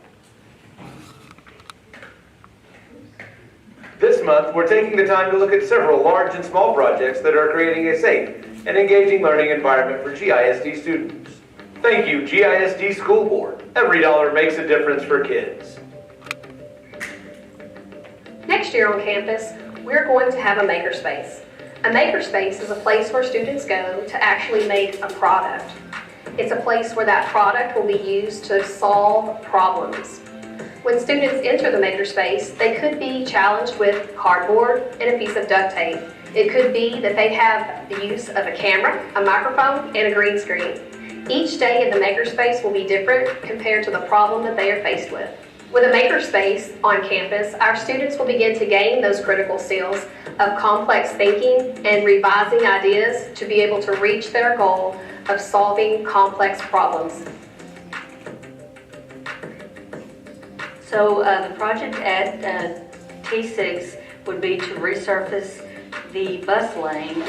This month, we're taking the time to look at several large and small projects that are creating a safe and engaging learning environment for GISD students. Thank you, GISD School Board. Every dollar makes a difference for kids. Next year on campus, we're going to have a makerspace. A makerspace is a place where students go to actually make a product. It's a place where that product will be used to solve problems. When students enter the makerspace, they could be challenged with cardboard and a piece of duct tape. It could be that they have the use of a camera, a microphone, and a green screen. Each day in the makerspace will be different compared to the problem that they are faced with. With a makerspace on campus, our students will begin to gain those critical skills of complex thinking and revising ideas to be able to reach their goal of solving complex problems. So the project at T6 would be to resurface the bus lane,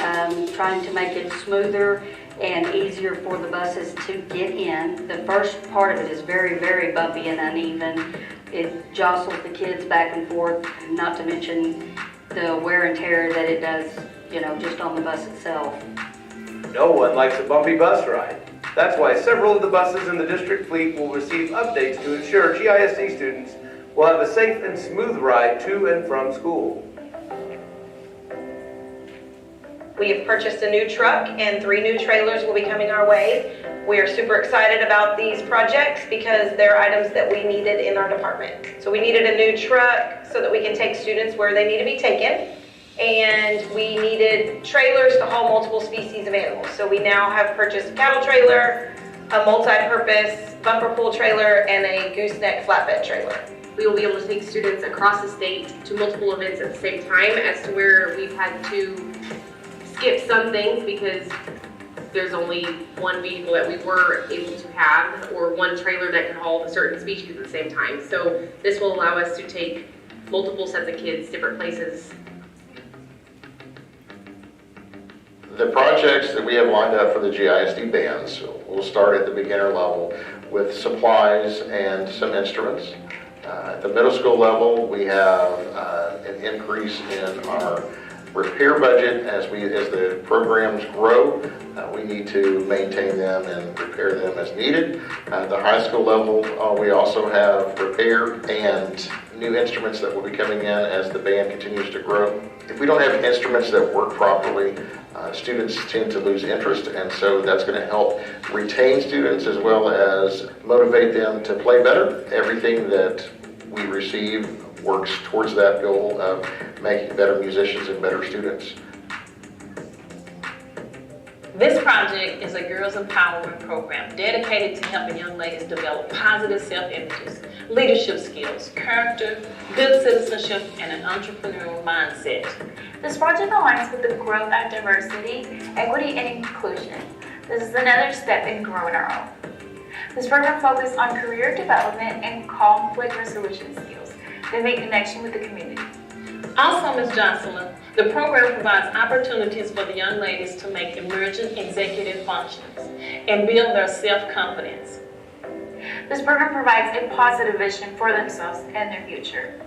trying to make it smoother and easier for the buses to get in. The first part of it is very, very bumpy and uneven. It jostles the kids back and forth, not to mention the wear and tear that it does, you know, just on the bus itself. No one likes a bumpy bus ride. That's why several of the buses in the district fleet will receive updates to ensure GISD students will have a safe and smooth ride to and from school. We have purchased a new truck and 3 new trailers will be coming our way. We are super excited about these projects because they're items that we needed in our department. So we needed a new truck so that we can take students where they need to be taken. And we needed trailers to haul multiple species of animals. So we now have purchased a cattle trailer, a multi-purpose bumper pull trailer, and a gooseneck flatbed trailer. We will be able to take students across the state to multiple events at the same time, as to where we've had to skip some things because there's only one vehicle that we were able to have, or one trailer that can haul a certain species at the same time. So this will allow us to take multiple sets of kids, different places. The projects that we have lined up for the GISD bands will start at the beginner level with supplies and some instruments. At the middle school level, we have an increase in our repair budget as the programs grow. We need to maintain them and repair them as needed. At the high school level, we also have repair and new instruments that will be coming in as the band continues to grow. If we don't have instruments that work properly, students tend to lose interest, and so that's going to help retain students as well as motivate them to play better. Everything that we receive works towards that goal of making better musicians and better students. This project is a girls empowerment program dedicated to helping young ladies develop positive self-images, leadership skills, character, good citizenship, and an entrepreneurial mindset. This project aligns with the growth of diversity, equity, and inclusion. This is another step in growing our own. This program focuses on career development and conflict resolution skills that make connection with the community. Also, Ms. Jocelyn, the program provides opportunities for the young ladies to make emerging executive functions and build their self-confidence. This program provides a positive vision for themselves and their future.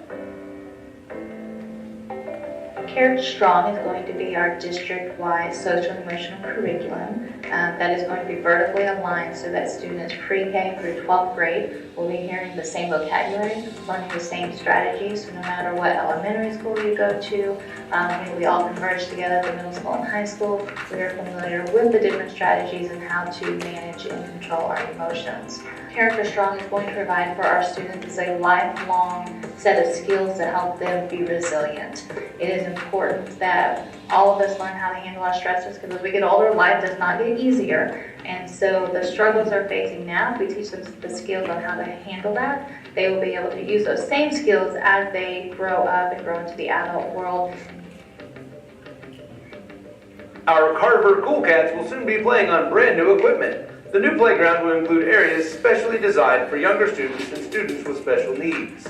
Character Strong is going to be our district-wide social and emotional curriculum that is going to be vertically aligned so that students pre-K through 12th grade will be hearing the same vocabulary, learning the same strategies. So no matter what elementary school you go to, we all converge together at the middle school and high school. We are familiar with the different strategies and how to manage and control our emotions. Character Strong is going to provide for our students a lifelong set of skills to help them be resilient. It is important that all of us learn how to handle our stressors because as we get older, life does not get easier. And so the struggles they're facing now, if we teach them the skills on how to handle that, they will be able to use those same skills as they grow up and grow into the adult world. Our Carver Cool Cats will soon be playing on brand new equipment. The new playground will include areas specially designed for younger students and students with special needs.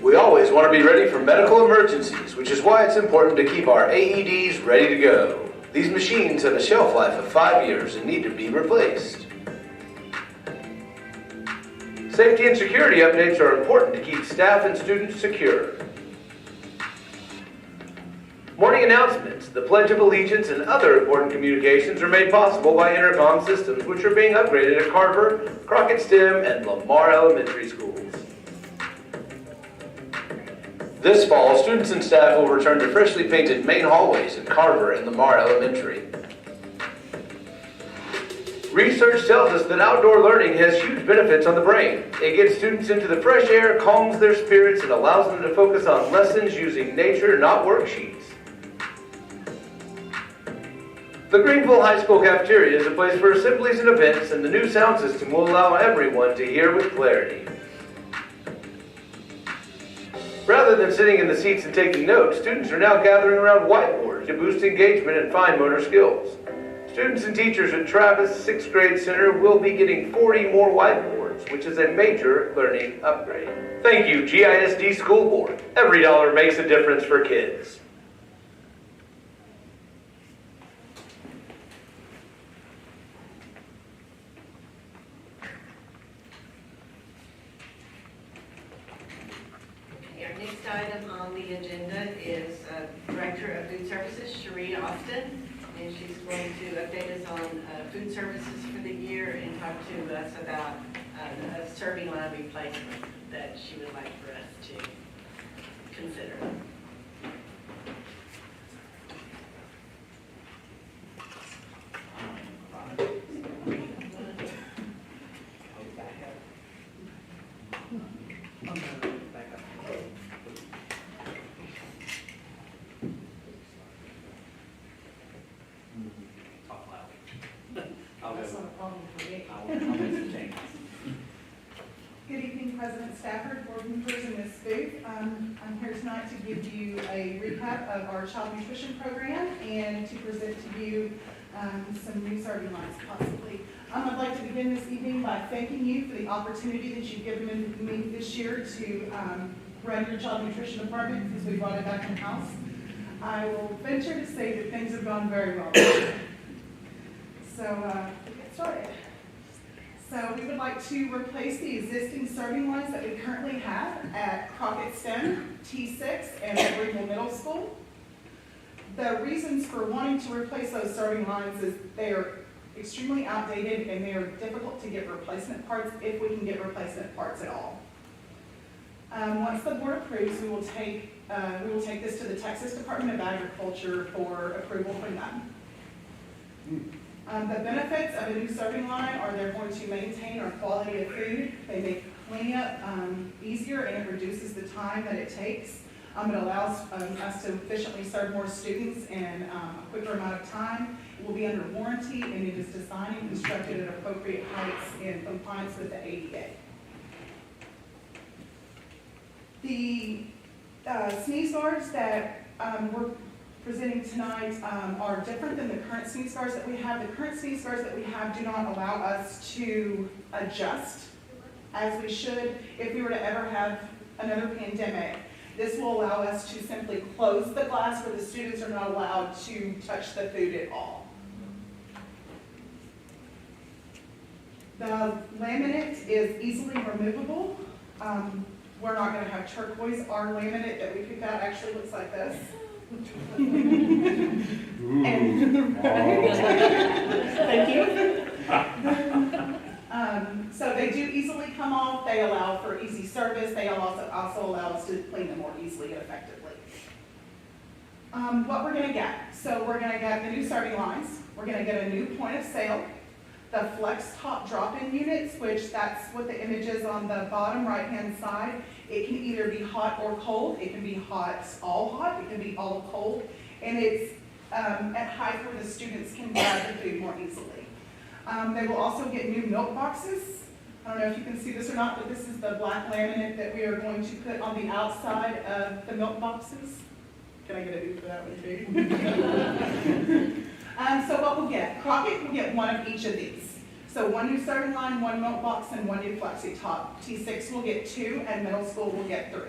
We always want to be ready for medical emergencies, which is why it's important to keep our AEDs ready to go. These machines have a shelf life of 5 years and need to be replaced. Safety and security updates are important to keep staff and students secure. Morning announcements, the Pledge of Allegiance, and other important communications are made possible by intercom systems, which are being upgraded at Carver, Crockett STEM, and Lamar Elementary Schools. This fall, students and staff will return to freshly painted main hallways in Carver and Lamar Elementary. Research tells us that outdoor learning has huge benefits on the brain. It gets students into the fresh air, calms their spirits, and allows them to focus on lessons using nature, not worksheets. The Greenville High School Cafeteria is a place for assemblies and events, and the new sound system will allow everyone to hear with clarity. Rather than sitting in the seats and taking notes, students are now gathering around whiteboards to boost engagement and fine motor skills. Students and teachers at Travis 6th Grade Center will be getting 40 more whiteboards, which is a major learning upgrade. Thank you, GISD School Board. Every dollar makes a difference for kids. Our next item on the agenda is Director of Food Services, Cherie Austin, and she's going to update us on food services for the year and talk to us about a serving line replacement that she would like for us to consider. Good evening, President Stafford, board members, and Ms. Booth. I'm here tonight to give you a recap of our child nutrition program and to present to you some new serving lines possibly. I'd like to begin this evening by thanking you for the opportunity that you've given me this year to run your child nutrition department since we brought it back in-house. I will venture to say that things have gone very well. So we'll get started. So we would like to replace the existing serving lines that we currently have at Crockett STEM, T6, and at Greenville Middle School. The reasons for wanting to replace those serving lines is they are extremely outdated and they are difficult to get replacement parts if we can get replacement parts at all. Once the board approves, we will take this to the Texas Department of Agriculture for approval from them. The benefits of a new serving line are they're going to maintain our quality of food. They make cleanup easier and it reduces the time that it takes. It allows us to efficiently serve more students in a quicker amount of time. It will be under warranty and it is designed and constructed at appropriate heights in compliance with the ADA. The sneeze guards that we're presenting tonight are different than the current sneeze guards that we have. The current sneeze guards that we have do not allow us to adjust as we should if we were to ever have another pandemic. This will allow us to simply close the glass where the students are not allowed to touch the food at all. The laminate is easily removable. We're not going to have turquoise. Our laminate that we picked out actually looks like this. Thank you. So they do easily come off. They allow for easy service. They also allow us to clean them more easily and effectively. What we're going to get. So we're going to get the new serving lines. We're going to get a new point of sale. The flex top drop-in units, which that's what the image is on the bottom right-hand side. It can either be hot or cold. It can be hot, all hot. It can be all cold. And it's at height where the students can grab the food more easily. They will also get new milk boxes. I don't know if you can see this or not, but this is the black laminate that we are going to put on the outside of the milk boxes. Can I get a view for that one too? So what we'll get, Crockett will get one of each of these. So one new serving line, one milk box, and one new flexi top. T6 will get 2, and middle school will get 3.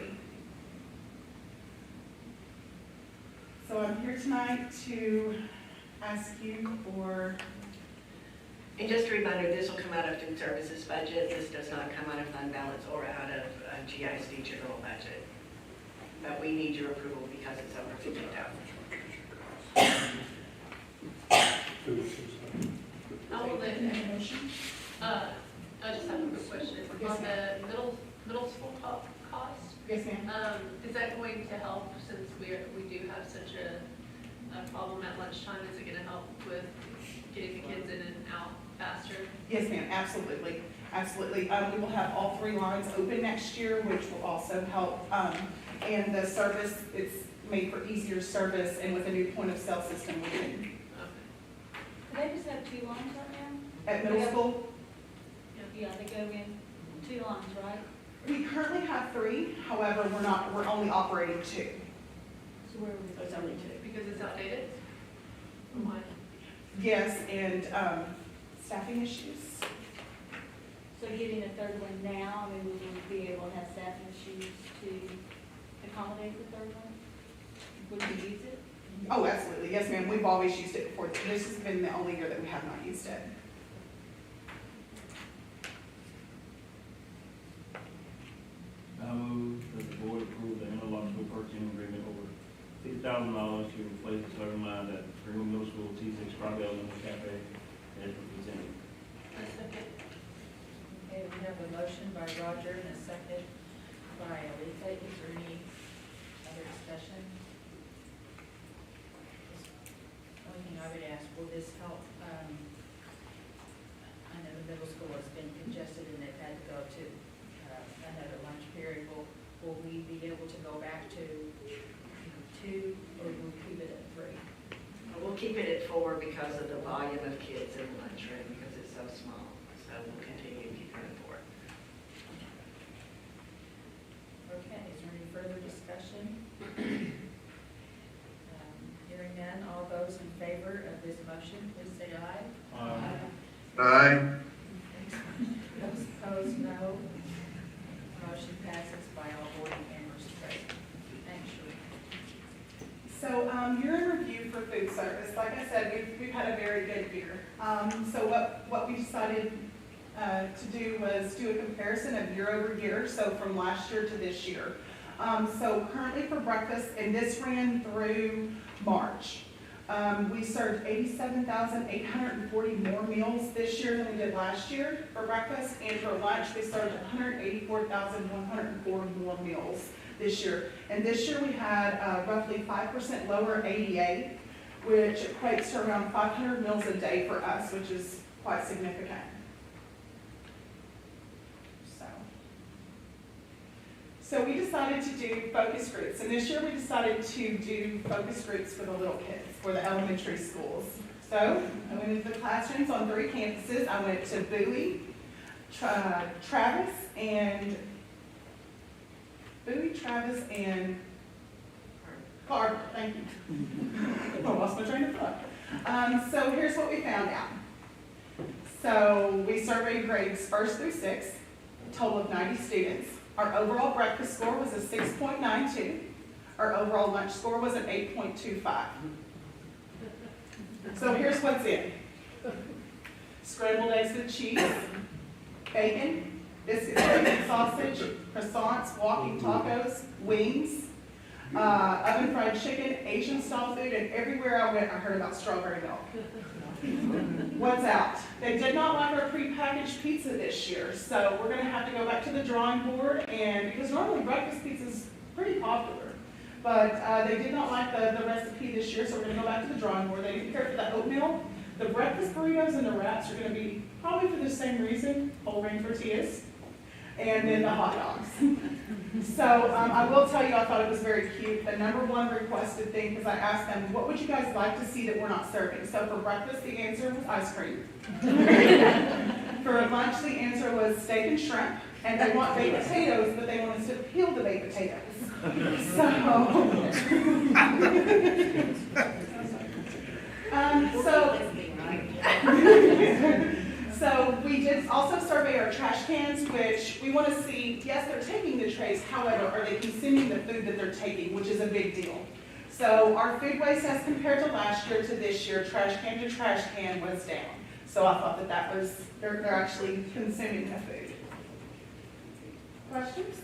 So I'm here tonight to ask you for... And just a reminder, this will come out of food services budget. This does not come out of fund balance or out of GISD general budget. But we need your approval because it's over $50,000. I'll let I just have a quick question. Yes, On the middle school cost, Yes, ma'am. is that going to help since we do have such a problem at lunchtime? Is it going to help with getting the kids in and out faster? Yes, ma'am, absolutely, absolutely. We will have all 3 lines open next year, which will also help. And the service, it's made for easier service, and with a new point of sale system, we can. Do they just have 2 lines right now? At middle school, Yeah, they go in 2 lines, right? we currently have 3, however, we're only operating 2. So where would It's only 2 because it's outdated? Or what? Yes, and staffing issues. So getting a 3rd one now, I mean, would we be able to have staffing issues to accommodate the 3rd one? Would we use it? Oh, absolutely, yes, ma'am, we've always used it before. This has been the only year that we have not used it. I move that the board approve the interlocal purchasing agreement over $50,000 to replace the serving line at Greenville Middle School T6 Private Elementary Cafe as presented. Okay, we have a motion by Roger and a second by Aletha. Is there any other discussion? Only thing I would ask, will this help? I know the middle school has been congested and they've had to go to another lunch period. Will we be able to go back to 2, or will we keep it at 3? We'll keep it at 4 because of the volume of kids in the lunchroom because it's so small. So we'll continue to keep it at 4. Okay, is there any further discussion? Hearing none, all those in favor of this motion, please say aye. Aye. Those opposed, no. Motion passes by all board members present. Thanks, Shirley. So you're in review for food service. Like I said, we've had a very good year. So what we decided to do was do a comparison of year over year, so from last year to this year. So currently for breakfast, and this ran through March, we served 87,840 more meals this year than we did last year for breakfast, and for lunch we served 184,104 more meals this year. And this year we had roughly 5% lower ADA, which equates to around 500 meals a day for us, which is quite significant. So we decided to do focus groups, and this year we decided to do focus groups for the little kids, for the elementary schools. So I went into the classrooms on 3 campuses. I went to Bowie, Travis, and Carter. Thank you. I lost my train of thought. So here's what we found out. So we surveyed grades 1st through 6th, a total of 90 students. Our overall breakfast score was a 6.92. Our overall lunch score was an 8.25. So here's what's in. Scrambled eggs with cheese, bacon, biscuits, bacon sausage, croissants, walking tacos, wings, oven fried chicken, Asian style food, and everywhere I went I heard about strawberry milk. What's out? They did not like our prepackaged pizza this year, so we're going to have to go back to the drawing board, and because normally breakfast pizza is pretty popular, but they did not like the recipe this year, so we're going to go back to the drawing board. They didn't care for the oatmeal. The breakfast burritos and the wraps are going to be probably for the same reason, whole grain tortillas, and then the hot dogs. So I will tell you, I thought it was very cute. The #1 requested thing, because I asked them, what would you guys like to see that we're not serving? So for breakfast, the answer was ice cream. For lunch, the answer was steak and shrimp. And they want baked potatoes, but they want us to peel the baked potatoes. So yes, they're taking the trays, however, are they consuming the food that they're taking, which is a big deal. So our food waste as compared to last year to this year, trash can to trash can was down. So I thought that was, they're actually consuming the food. Questions?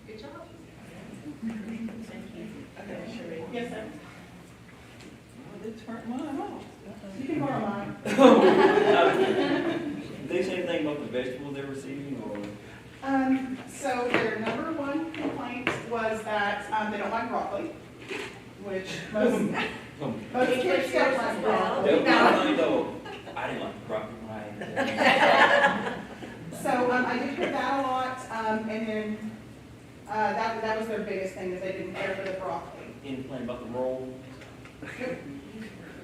Good job. Okay, sure. Yes, sir. They turned mine off. You can borrow mine. Did they say anything about the vegetables they're receiving, or? So their number one complaint was that they don't like broccoli, which most kids don't like broccoli. I didn't like broccoli when I ate it. So I did hear that a lot, and then that was their biggest thing, is they didn't care for the broccoli. Any complaint about the roll?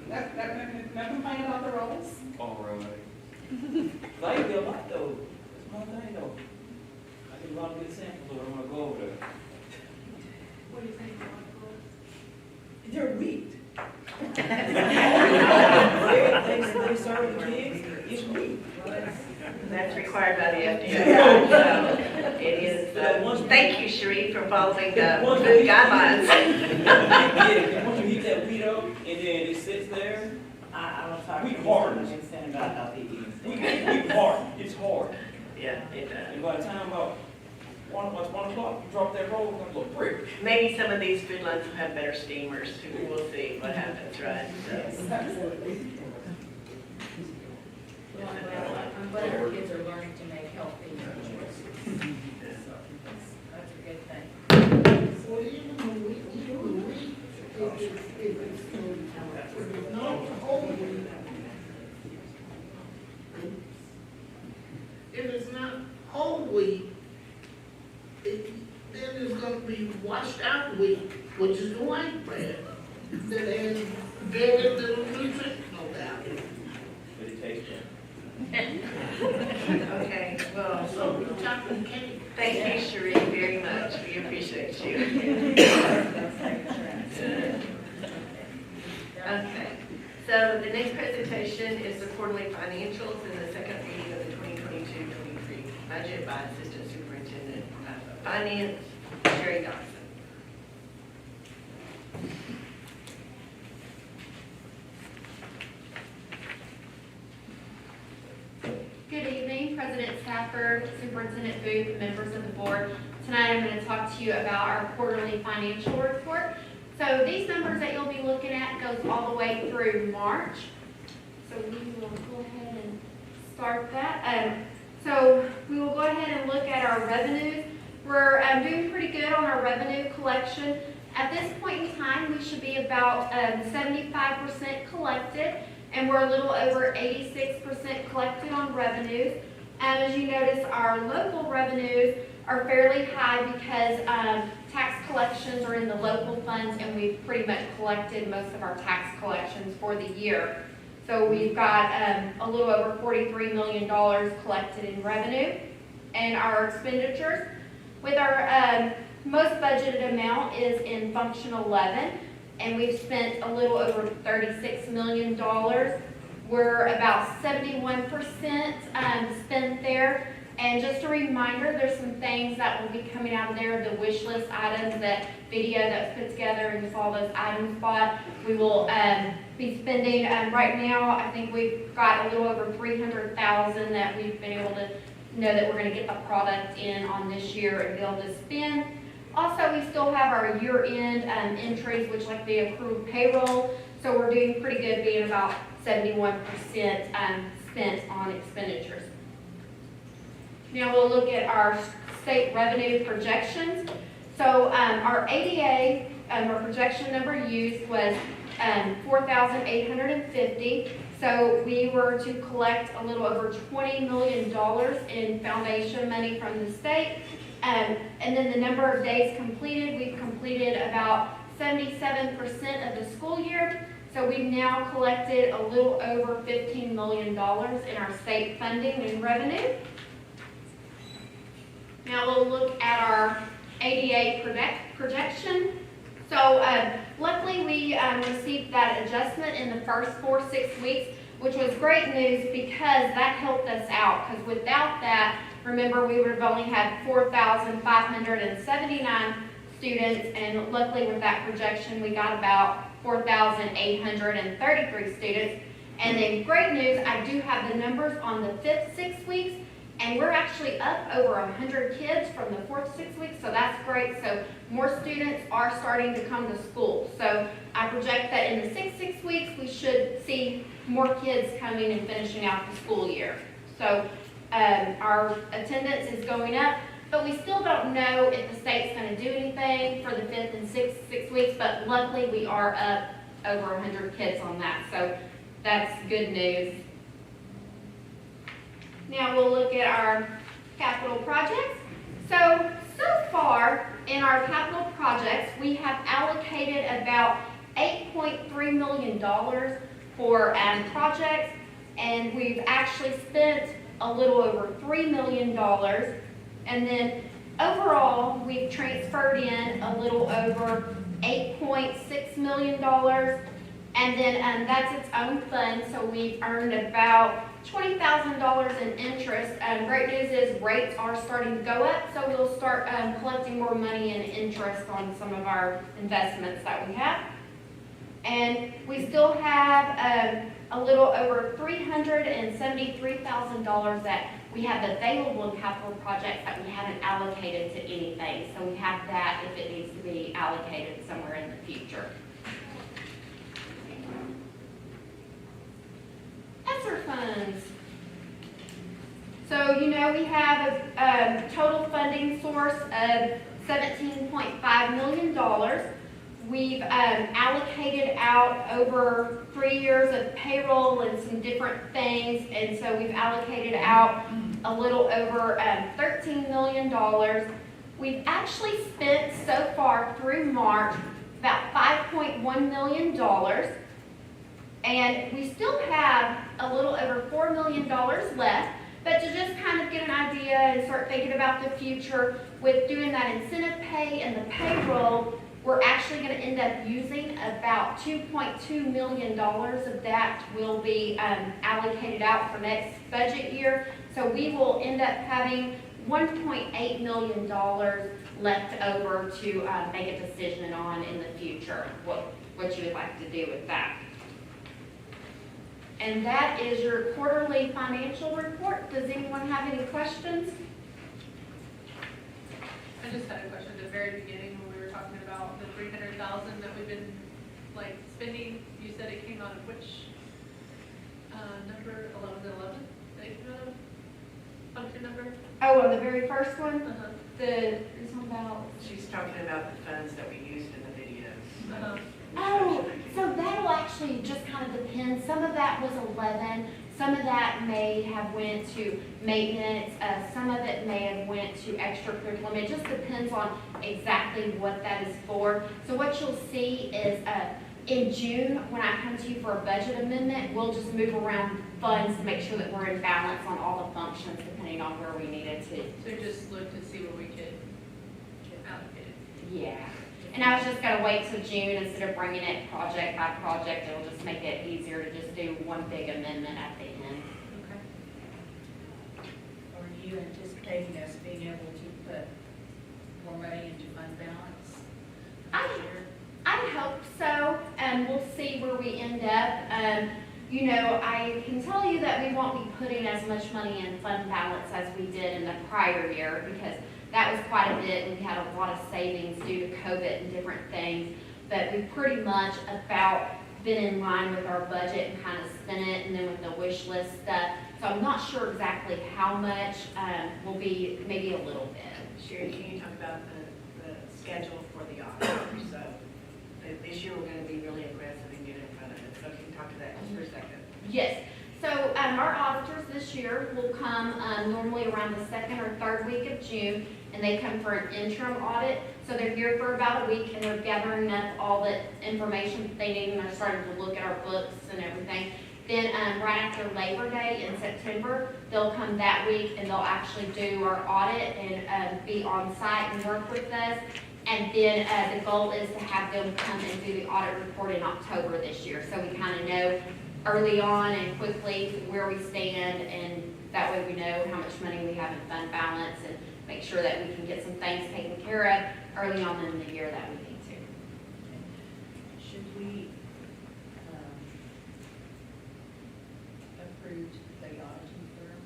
No complaint about the rolls. All right. I ate a lot though. That's my thing though. I get a lot of good samples, so I want to go over there. What do you think about the rolls? They're wheat. Bread, they serve the kids, it's wheat. That's required by the FDA. So it is, thank you, Cherie, for following the food guidelines. Once you heat that wheat up and then it sits there, I don't talk wheat to hard. understand about the eating. Wheat hard, it's hard. Yeah, it does. And by the time about 1 o'clock, you drop that roll, it's like a brick. Maybe some of these food lines will have better steamers, too. We'll see what happens, right? So. I'm glad our kids are learning to make healthy choices. That's a good thing. So even when we do wheat, it's not whole wheat. If it's not whole wheat, then it's going to be washed out wheat, which is the white bread, that has very little nutritional value. But it tastes good. Okay, well, So chocolate cake. thank you, Cherie, very much. We appreciate you. Okay, so the next presentation is the quarterly financials and the second reading of the 2022-23 budget by Assistant Superintendent of Finance, Jerry Dawson. Good evening, President Stafford, Superintendent Booth, members of the board. Tonight I'm going to talk to you about our quarterly financial report. So these numbers that you'll be looking at goes all the way through March. So we will go ahead and start that. So we will go ahead and look at our revenues. We're doing pretty good on our revenue collection. At this point in time, we should be about 75% collected, and we're a little over 86% collected on revenues. As you notice, our local revenues are fairly high because tax collections are in the local funds, and we've pretty much collected most of our tax collections for the year. So we've got a little over $43 million collected in revenue. And our expenditures, with our most budgeted amount is in Function 11, and we've spent a little over $36 million. We're about 71% spent there. And just a reminder, there's some things that will be coming out of there, the wish list items, that video that's put together and just all those items bought. We will be spending, right now, I think we've got a little over $300,000 that we've been able to know that we're going to get the product in on this year and be able to spend. Also, we still have our year-end entries, which like the accrued payroll. So we're doing pretty good, being about 71% spent on expenditures. Now we'll look at our state revenue projections. So our ADA, our projection number used was 4,850. So we were to collect a little over $20 million in foundation money from the state. And then the number of days completed, we've completed about 77% of the school year. So we've now collected a little over $15 million in our state funding and revenue. Now we'll look at our ADA projection. So luckily we received that adjustment in the first 4-6 weeks. which was great news because that helped us out. Because without that, remember, we would have only had 4,579 students, and luckily with that projection, we got about 4,833 students. And then great news, I do have the numbers on the 5th 6 weeks, and we're actually up over 100 kids from the 4th 6 weeks, so that's great. So more students are starting to come to school. So I project that in the 6 weeks, we should see more kids coming and finishing out the school year. So our attendance is going up, but we still don't know if the state's going to do anything for the 5th and 6 weeks, but luckily we are up over 100 kids on that. So that's good news. Now we'll look at our capital projects. So far in our capital projects, we have allocated about $8.3 million for projects, and we've actually spent a little over $3 million. And then overall, we've transferred in a little over $8.6 million. And then that's its own fund, so we've earned about $20,000 in interest. Great news is rates are starting to go up, so we'll start collecting more money in interest on some of our investments that we have. And we still have a little over $373,000 that we have available in capital projects that we haven't allocated to anything. So we have that if it needs to be allocated somewhere in the future. ESSER funds. So, we have a total funding source of $17.5 million. We've allocated out over 3 years of payroll and some different things, and so we've allocated out a little over $13 million. We've actually spent so far through March about $5.1 million. And we still have a little over $4 million left, but to just kind of get an idea and start thinking about the future with doing that incentive pay and the payroll, we're actually going to end up using about $2.2 million of that will be allocated out for next budget year. So we will end up having $1.8 million left over to make a decision on in the future, what you would like to do with that. And that is your quarterly financial report. Does anyone have any questions? I just had a question at the very beginning when we were talking about the $300,000 that we've been spending. You said it came out of which number? 1111? That it came out of? Function number? Oh, on the very first one? It's about. She's talking about the funds that we used in the videos. Oh, so that'll actually just kind of depend. Some of that was 11. Some of that may have went to maintenance. Some of it may have went to extracurriculum. It just depends on exactly what that is for. So what you'll see is in June, when I come to you for a budget amendment, we'll just move around funds to make sure that we're in balance on all the functions depending on where we need it to. So just look to see what we could allocate. Yeah. And I was just going to wait till June instead of bringing it project by project. It'll just make it easier to just do one big amendment at the end. Okay. Are you anticipating us being able to put more money into fund balance? I hope so, and we'll see where we end up. I can tell you that we won't be putting as much money in fund balance as we did in the prior year because that was quite a bit, and we had a lot of savings due to COVID and different things. But we've pretty much about been in line with our budget and kind of spent it, and then with the wish list stuff. So I'm not sure exactly how much will be, maybe a little bit. Sherry, can you talk about the schedule for the auditors? So this year we're going to be really aggressive and get in front of it. So can you talk to that just for a second? Yes. So our auditors this year will come normally around the second or third week of June, and they come for an interim audit. So they're here for about a week, and they're gathering up all the information that they need, and they're starting to look at our books and everything. Then right after Labor Day in September, they'll come that week, and they'll actually do our audit and be on site and work with us. And then the goal is to have them come and do the audit report in October this year, so we kind of know early on and quickly where we stand, and that way we know how much money we have in fund balance and make sure that we can get some things taken care of early on in the year that we need to. Should we approve the auditing firm?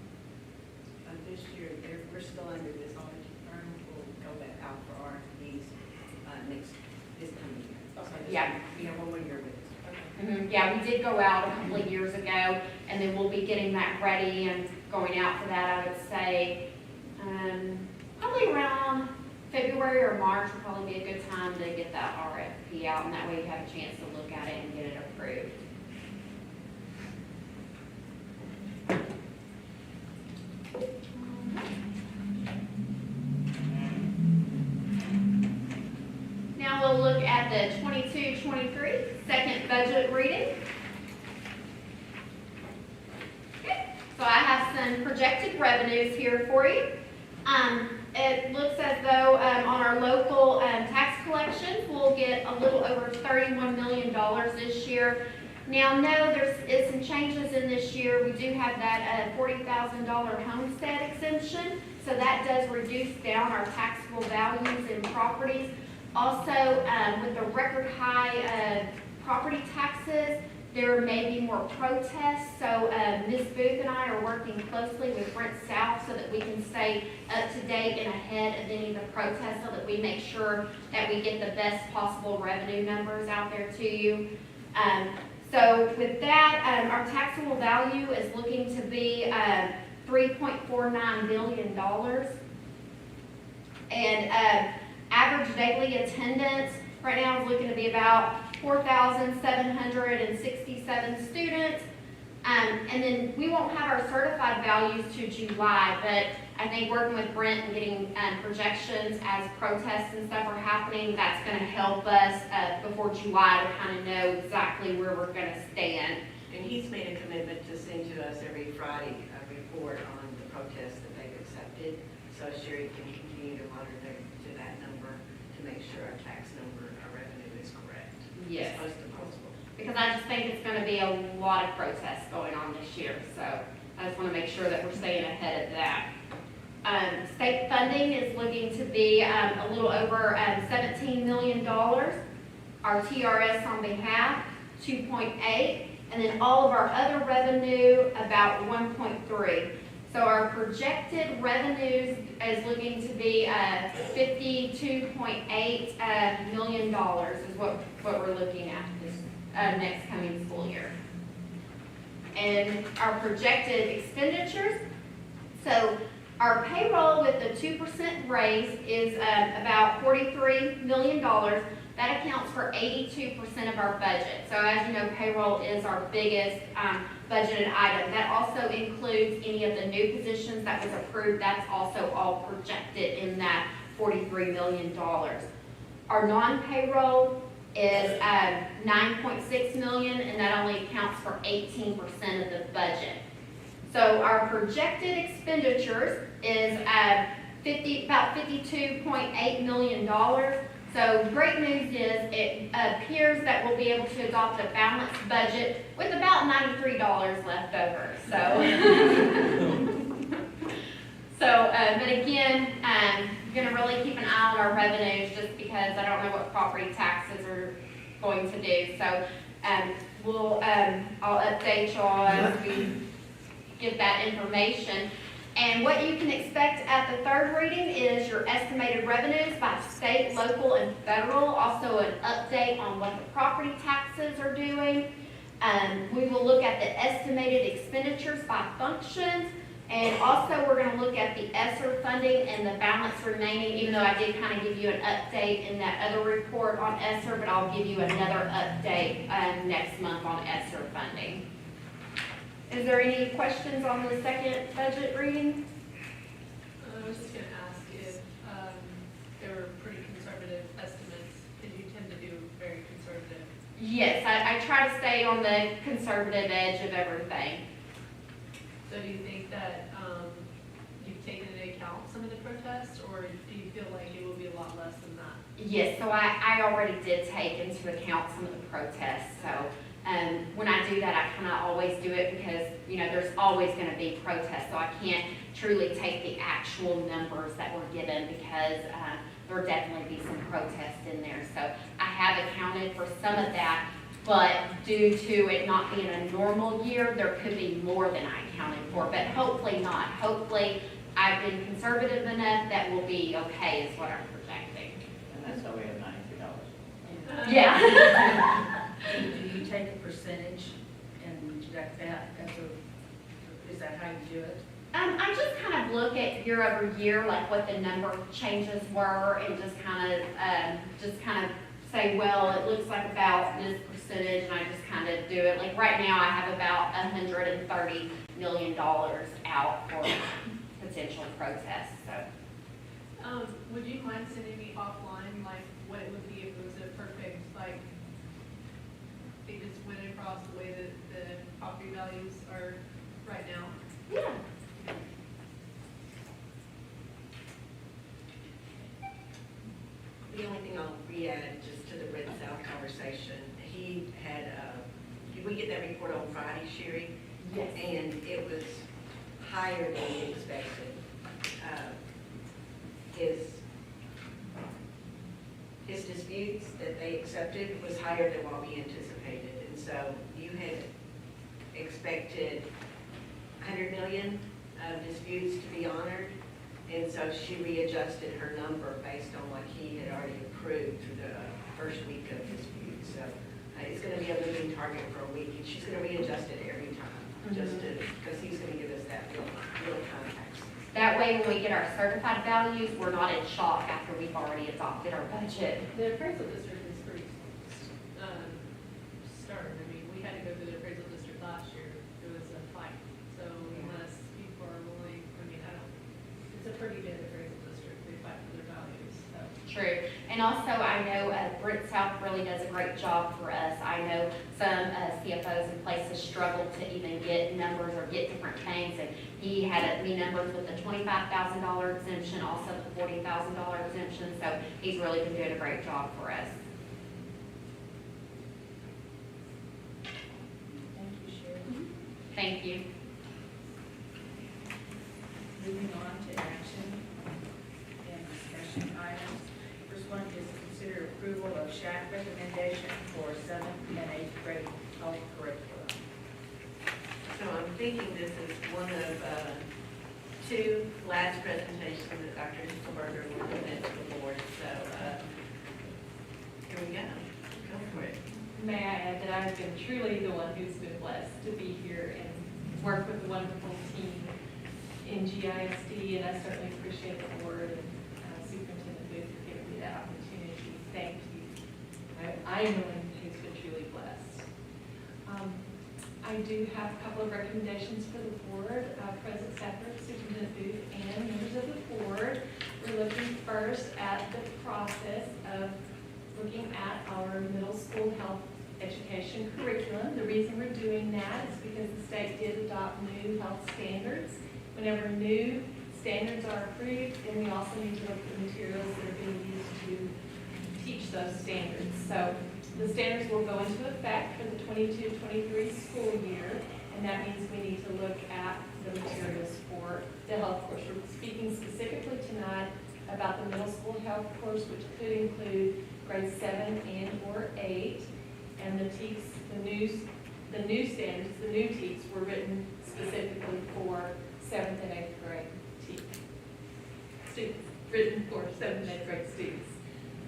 This year, we're still under this auditing firm. We'll go back out for RFPs this coming year. Okay. Yeah. You know, when you're with us. Yeah, we did go out a couple of years ago, and then we'll be getting that ready and going out for that, I would say, probably around February or March would probably be a good time to get that RFP out, and that way you have a chance to look at it and get it approved. Now we'll look at the 22-23 second budget reading. Okay, so I have some projected revenues here for you. It looks as though on our local tax collections, we'll get a little over $31 million this year. Now, no, there is some changes in this year. We do have that $40,000 homestead exemption, so that does reduce down our taxable values in properties. Also, with the record high property taxes, there may be more protests. So Ms. Booth and I are working closely with Brent South so that we can stay up to date and ahead of any of the protests so that we make sure that we get the best possible revenue numbers out there to you. So with that, our taxable value is looking to be $3.49 billion. And average daily attendance right now is looking to be about 4,767 students. And then we won't have our certified values to July, but I think working with Brent and getting projections as protests and stuff are happening, that's going to help us before July to kind of know exactly where we're going to stand. And he's made a commitment to send to us every Friday a report on the protests that they've accepted. So Sherry can continue to monitor to that number to make sure our tax number, our revenue is correct. Yes. As close to possible. Because I just think it's going to be a lot of protests going on this year. So I just want to make sure that we're staying ahead of that. State funding is looking to be a little over $17 million. Our TRS on behalf, 2.8. And then all of our other revenue, about 1.3. So our projected revenues is looking to be $52.8 million is what we're looking at this next coming school year. And our projected expenditures, so our payroll with the 2% raise is about $43 million. That accounts for 82% of our budget. So as you know, payroll is our biggest budgeted item. That also includes any of the new positions that was approved. That's also all projected in that $43 million. Our non-payroll is $9.6 million, and that only accounts for 18% of the budget. So our projected expenditures is about $52.8 million. So great news is it appears that we'll be able to adopt a balanced budget with about $93 left over. So, but again, I'm going to really keep an eye on our revenues just because I don't know what property taxes are going to do. So I'll update y'all as we give that information. And what you can expect at the third reading is your estimated revenues by state, local, and federal. Also an update on what the property taxes are doing. We will look at the estimated expenditures by functions. And also we're going to look at the ESSER funding and the balance remaining, even though I did kind of give you an update in that other report on ESSER, but I'll give you another update next month on ESSER funding. Is there any questions on the second budget reading? I was just going to ask if there were pretty conservative estimates. Did you tend to do very conservative? Yes, I try to stay on the conservative edge of everything. So do you think that you've taken into account some of the protests, or do you feel like it will be a lot less than that? Yes, so I already did take into account some of the protests. So When I do that, I kind of always do it because, you know, there's always going to be protests, so I can't truly take the actual numbers that were given because there will definitely be some protests in there. So I have accounted for some of that, but due to it not being a normal year, there could be more than I accounted for, but hopefully not. Hopefully I've been conservative enough that we'll be okay is what I'm projecting. And that's how we have $93. Yeah. Do you take a percentage and deduct that is that how you do it? I just kind of look at year over year, like what the number changes were, and just kind of say, well, it looks like about this percentage, and I just kind of do it. Like right now, I have about $130 million out for potential protests. So, would you mind sending me offline, like what it would be if it was a perfect, like it just went across the way that the property values are right now? Yeah. The only thing I'll re-add just to the Red South conversation, he had, did we get that report on Friday, Sherry? Yes. And it was higher than we expected. His disputes that they accepted was higher than what we anticipated. And so you had expected 100 million of disputes to be honored. And so she readjusted her number based on what he had already approved through the first week of disputes. So it's going to be a moving target for a week, and she's going to readjust it every time, just to, because he's going to give us that real context. That way, when we get our certified values, we're not in shock after we've already adopted our budget. The appraisal district is pretty stern. I mean, we had to go through the appraisal district last year. It was a fight. So unless people are willing, I mean, it's a pretty good appraisal district. They fight for their values. So. True. And also, I know Britt South really does a great job for us. I know some CFOs in places struggle to even get numbers or get different things. And he had me numbers with the $25,000 exemption, also the $40,000 exemption. So he's really been doing a great job for us. Thank you, Sherry. Thank you. Moving on to action and discussion items. First one is to consider approval of Shaq recommendation for 7th and 8th grade health curriculum. So I'm thinking this is one of two last presentations that Dr. Hisselberger will present to the board. So here we go. Go for it. May I add that I've been truly the one who's been blessed to be here and work with a wonderful team in GISD, and I certainly appreciate the board and Superintendent Booth for giving me that opportunity. Thank you. I am one who's been truly blessed. I do have a couple of recommendations for the board. President Stafford, Superintendent Booth, and members of the board. We're looking first at the process of looking at our middle school health education curriculum. The reason we're doing that is because the state did adopt new health standards. Whenever new standards are approved, then we also need to look at the materials that are being used to teach those standards. So the standards will go into effect for the 22-23 school year, and that means we need to look at the materials for the health course. We're speaking specifically tonight about the middle school health course, which could include grades 7 and or 8, and the TEKS, the new standards, the new TEKS were written specifically for 7th and 8th grade students, written for 7th and 8th grade students.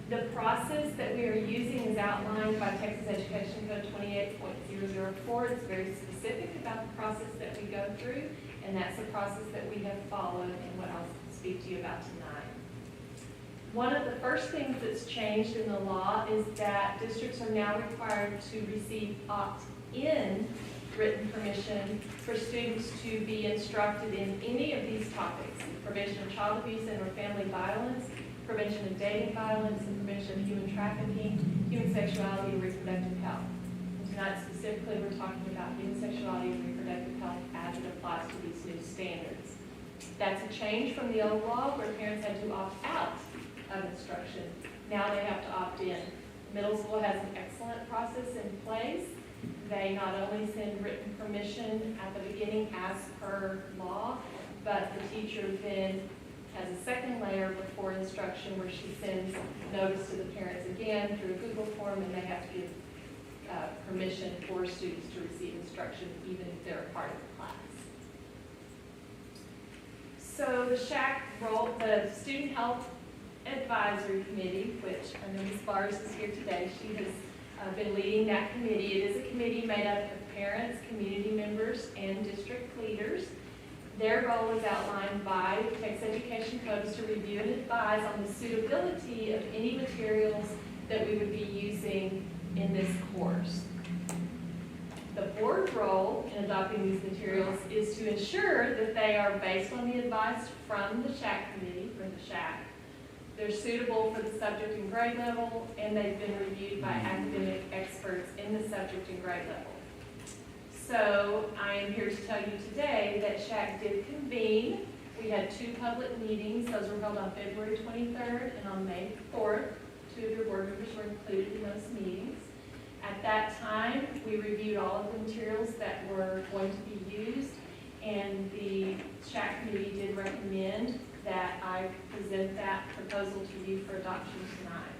The process that we are using is outlined by Texas Education Code 28.004. It's very specific about the process that we go through, and that's the process that we have followed and what I'll speak to you about tonight. One of the first things that's changed in the law is that districts are now required to receive opt-in written permission for students to be instructed in any of these topics: prevention of child abuse and or family violence, prevention of dating violence, and prevention of human trafficking, human sexuality, and reproductive health. And tonight specifically we're talking about human sexuality and reproductive health as it applies to these new standards. That's a change from the old law where parents had to opt out of instruction. Now they have to opt in. Middle school has an excellent process in place, They not only send written permission at the beginning as per law, but the teacher then has a second layer before instruction where she sends notice to the parents again through a Google form, and they have to give permission for students to receive instruction even if they're a part of the class. So the Shaq role, the Student Health Advisory Committee, which I know Ms. Bars is here today, she has been leading that committee. It is a committee made up of parents, community members, and district leaders. Their role is outlined by the Texas Education Codes to review and advise on the suitability of any materials that we would be using in this course. The board role in adopting these materials is to ensure that they are based on the advice from the Shaq committee, or the Shaq. They're suitable for the subject and grade level, and they've been reviewed by academic experts in the subject and grade level. So I am here to tell you today that Shaq did convene. We had 2 public meetings. Those were held on February 23rd and on May 4th. 2 of your board members were included in those meetings. At that time, we reviewed all of the materials that were going to be used, and the Shaq committee did recommend that I present that proposal to you for adoption tonight.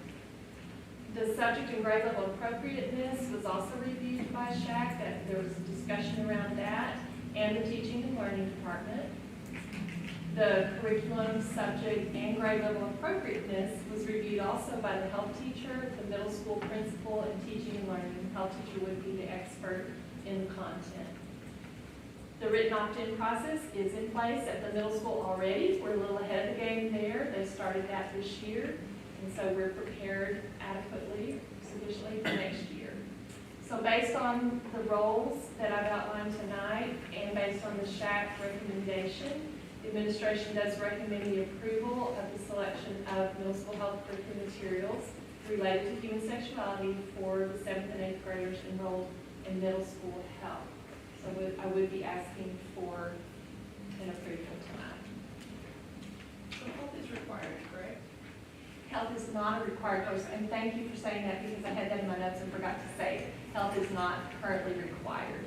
The subject and grade level appropriateness was also reviewed by Shaq. That there was a discussion around that, and the teaching and learning department. The curriculum, subject, and grade level appropriateness was reviewed also by the health teacher, the middle school principal, and teaching and learning. The health teacher would be the expert in the content. The written opt-in process is in place at the middle school already. We're a little ahead of the game there. They started that this year, and so we're prepared adequately, sufficiently for next year. So based on the roles that I've outlined tonight, and based on the Shaq recommendation, the administration does recommend the approval of the selection of middle school health curriculum materials related to human sexuality for the 7th and 8th graders enrolled in middle school health. So I would be asking for an approval tonight. So health is required, correct? Health is not a required course, and thank you for saying that because I had that in my notes and forgot to say it. Health is not currently required.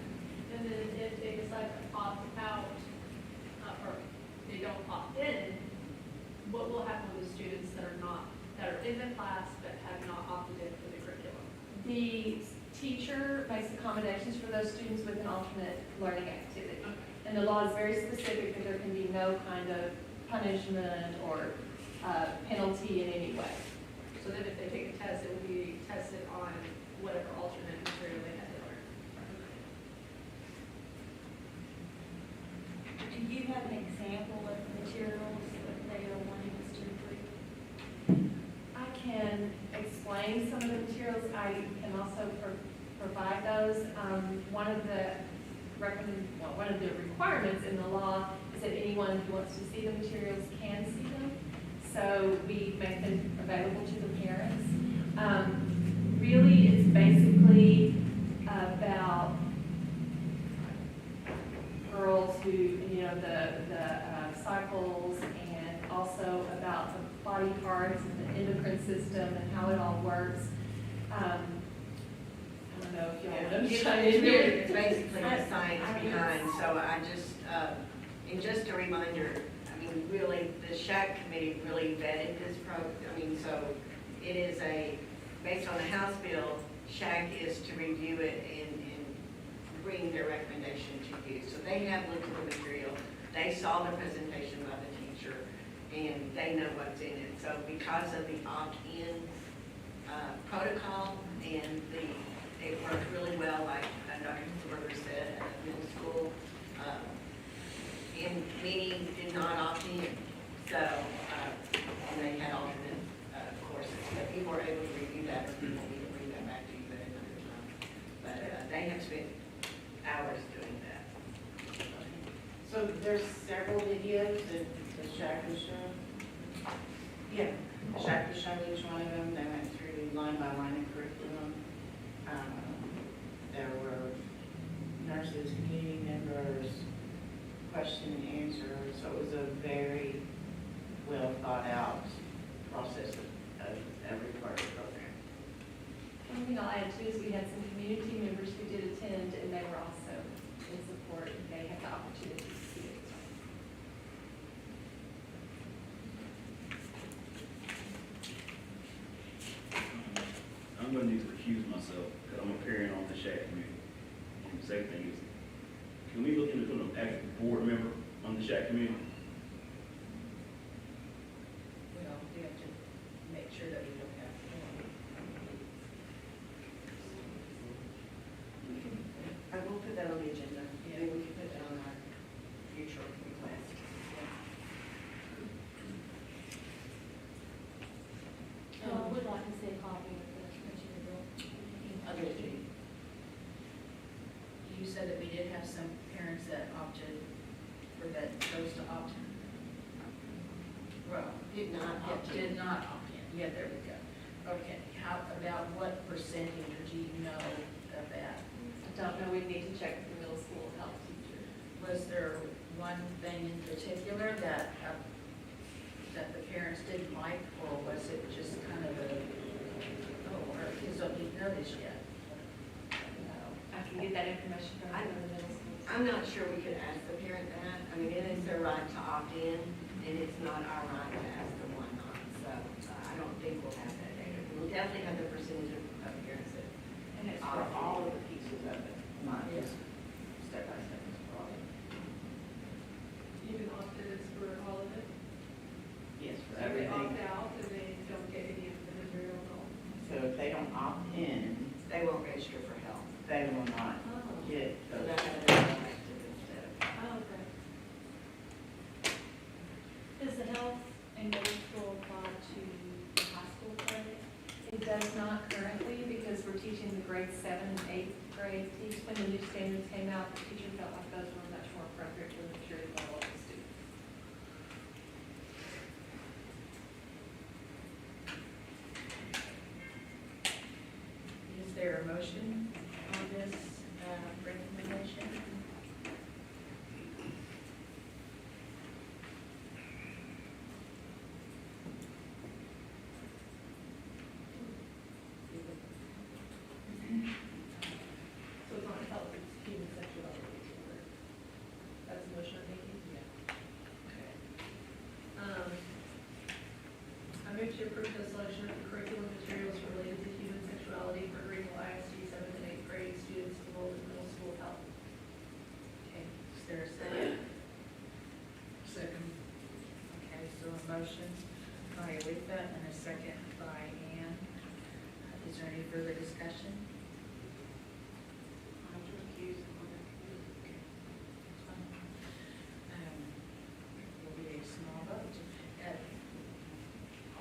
And then if they decide to opt out, or they don't opt in, what will happen with the students that are in the class but have not opted in for the curriculum? The teacher makes accommodations for those students with an alternate learning activity. And the law is very specific that there can be no kind of punishment or penalty in any way. So then if they take a test, it will be tested on whatever alternate material they had to learn. Do you have an example of materials that they are wanting us to include? I can explain some of the materials. I can also provide those. One of the requirements in the law is that anyone who wants to see the materials can see them. So we make them available to the parents. Really, it's basically about girls who, the cycles, and also about the body parts and the endocrine system and how it all works. I don't know if y'all want to chime in here. It's basically the science behind, so I just, and just a reminder, I mean, really, the Shaq committee really vetted this so it is based on the House bill, Shaq is to review it and bring their recommendation to you. So they have looked at the material, they saw the presentation by the teacher, and they know what's in it. So because of the opt-in protocol and it worked really well, like Dr. Hilberger said, at the middle school, and many did not opt in. So, and they had alternate courses. So people were able to review that, or people need to bring that back to you at another time. But they have spent hours doing that. So there's several videos that the Shaq has shown? Yeah, the Shaq has shown each one of them. They went through line by line of curriculum. There were nurses, community members, question and answer. So it was a very well thought out process of every part of the program. One thing I'll add too is we had some community members who did a attend, and they were also in support, and they had the opportunity to see it. I'm gonna need to recuse myself, because I'm a parent on the Shaq committee. And the second thing is, can we look into putting an active board member on the Shaq committee? Well, we have to make sure that we don't have one. I will put that on the agenda. Maybe we can put that on our future request. I would like to see a copy of the material. You said that we did have some parents that opted, or that chose to opt in. Well, Did not opt in. did not opt in. Yeah, there we go. Okay, how about what percentage do you know of that? I don't know, we need to check with the middle school health teacher. Was there one thing in particular that that the parents didn't like, or was it just kind of a, oh, our kids don't even know this yet? I can get that information from the middle school. I'm not sure we could ask the parent that. I mean, it is their right to opt in, and it's not our right to ask them why not. So I don't think we'll have that data. We'll definitely have the percentage of parents that. And it's for all of the pieces of it, not just step by step, it's for all of it. Even opted is for all of it? Yes, for So they everything. opt out and they don't get any of the material at all? So if they don't opt in, They won't register for health. they will not get So those. they'll have it elected instead of. Oh, okay. Does the health and middle school apply to the high school credit? It does not currently, because we're teaching the grade 7 and 8th grade. When the new standards came out, the teacher felt like those were much more appropriate for the maturity level of the student. Is there a motion on this recommendation? So it's not health, it's human sexuality disorder. That's the motion I'm making? Yeah. Okay. I move to approve the selection of the curriculum materials related to human sexuality for Greenville ISD 7th and 8th grade students enrolled in middle school health. Okay, is there a second? Second. Okay, so a motion by Aletha and a second by Ann. Is there any further discussion? Will be a small vote.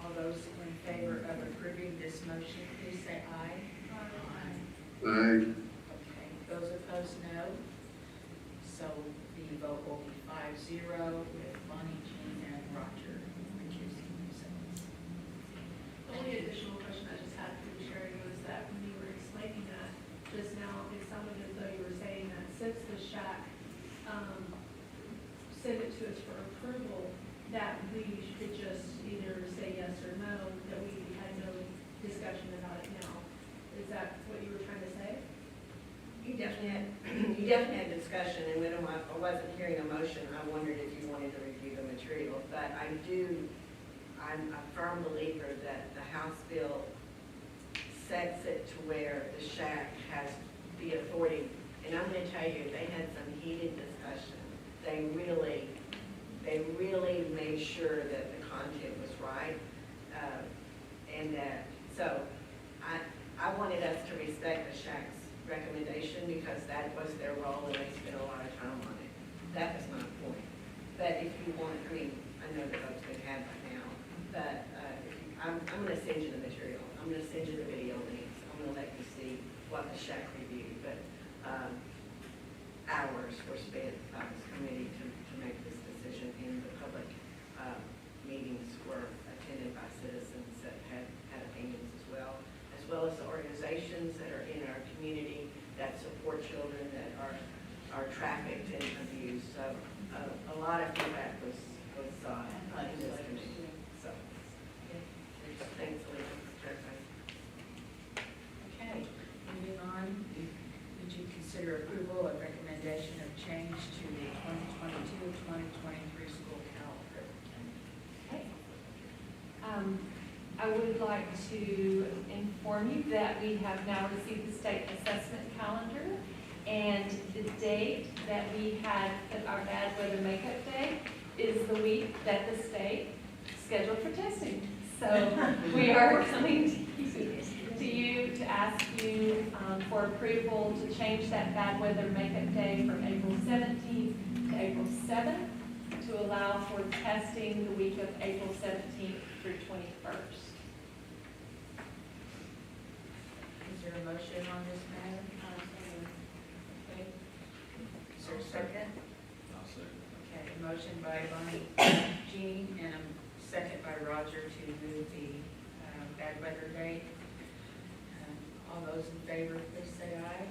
All those in favor of approving this motion, please say aye. Aye. Okay, those opposed, no. So the vote will be 5-0 with Bonnie, Jean, and Roger recusing themselves. The only additional question I just had for you, Sherry, was that when you were explaining that just now, it sounded as though you were saying that since the Shaq sent it to us for approval, that we could just either say yes or no, that we had no discussion about it now. Is that what you were trying to say? You definitely had discussion, and when I wasn't hearing a motion, I wondered if you wanted to review the material. But I'm a firm believer that the House bill sets it to where the Shaq has the authority. And I'm going to tell you, they had some heated discussion. They really made sure that the content was right. So I wanted us to respect the Shaq's recommendation because that was their role and they spent a lot of time on it. That was my point. But if you want, I mean, I know that vote's been had by now, but I'm going to send you the material. I'm going to send you the video links. I'm going to let you see what the Shaq reviewed. But hours were spent by this committee to make this decision, and the public meetings were attended by citizens that had opinions as well as the organizations that are in our community that support children that are trafficked and abused. So a lot of feedback was in this committee. So thanks, Alicia. Okay, moving on, would you consider like to inform you that we have now received the state assessment calendar, and the date that we had put our bad weather makeup day is the week that the state scheduled for testing. So we are coming to you to ask you for approval to change that bad weather makeup day from April 17th to April 7th to allow for testing the week of April 17th through 21st. Is there a motion on this matter? Okay. Is there a second? I'll second. Okay, a motion by Bonnie Jean and a second by Roger to move the bad weather date. All those in favor, please say aye.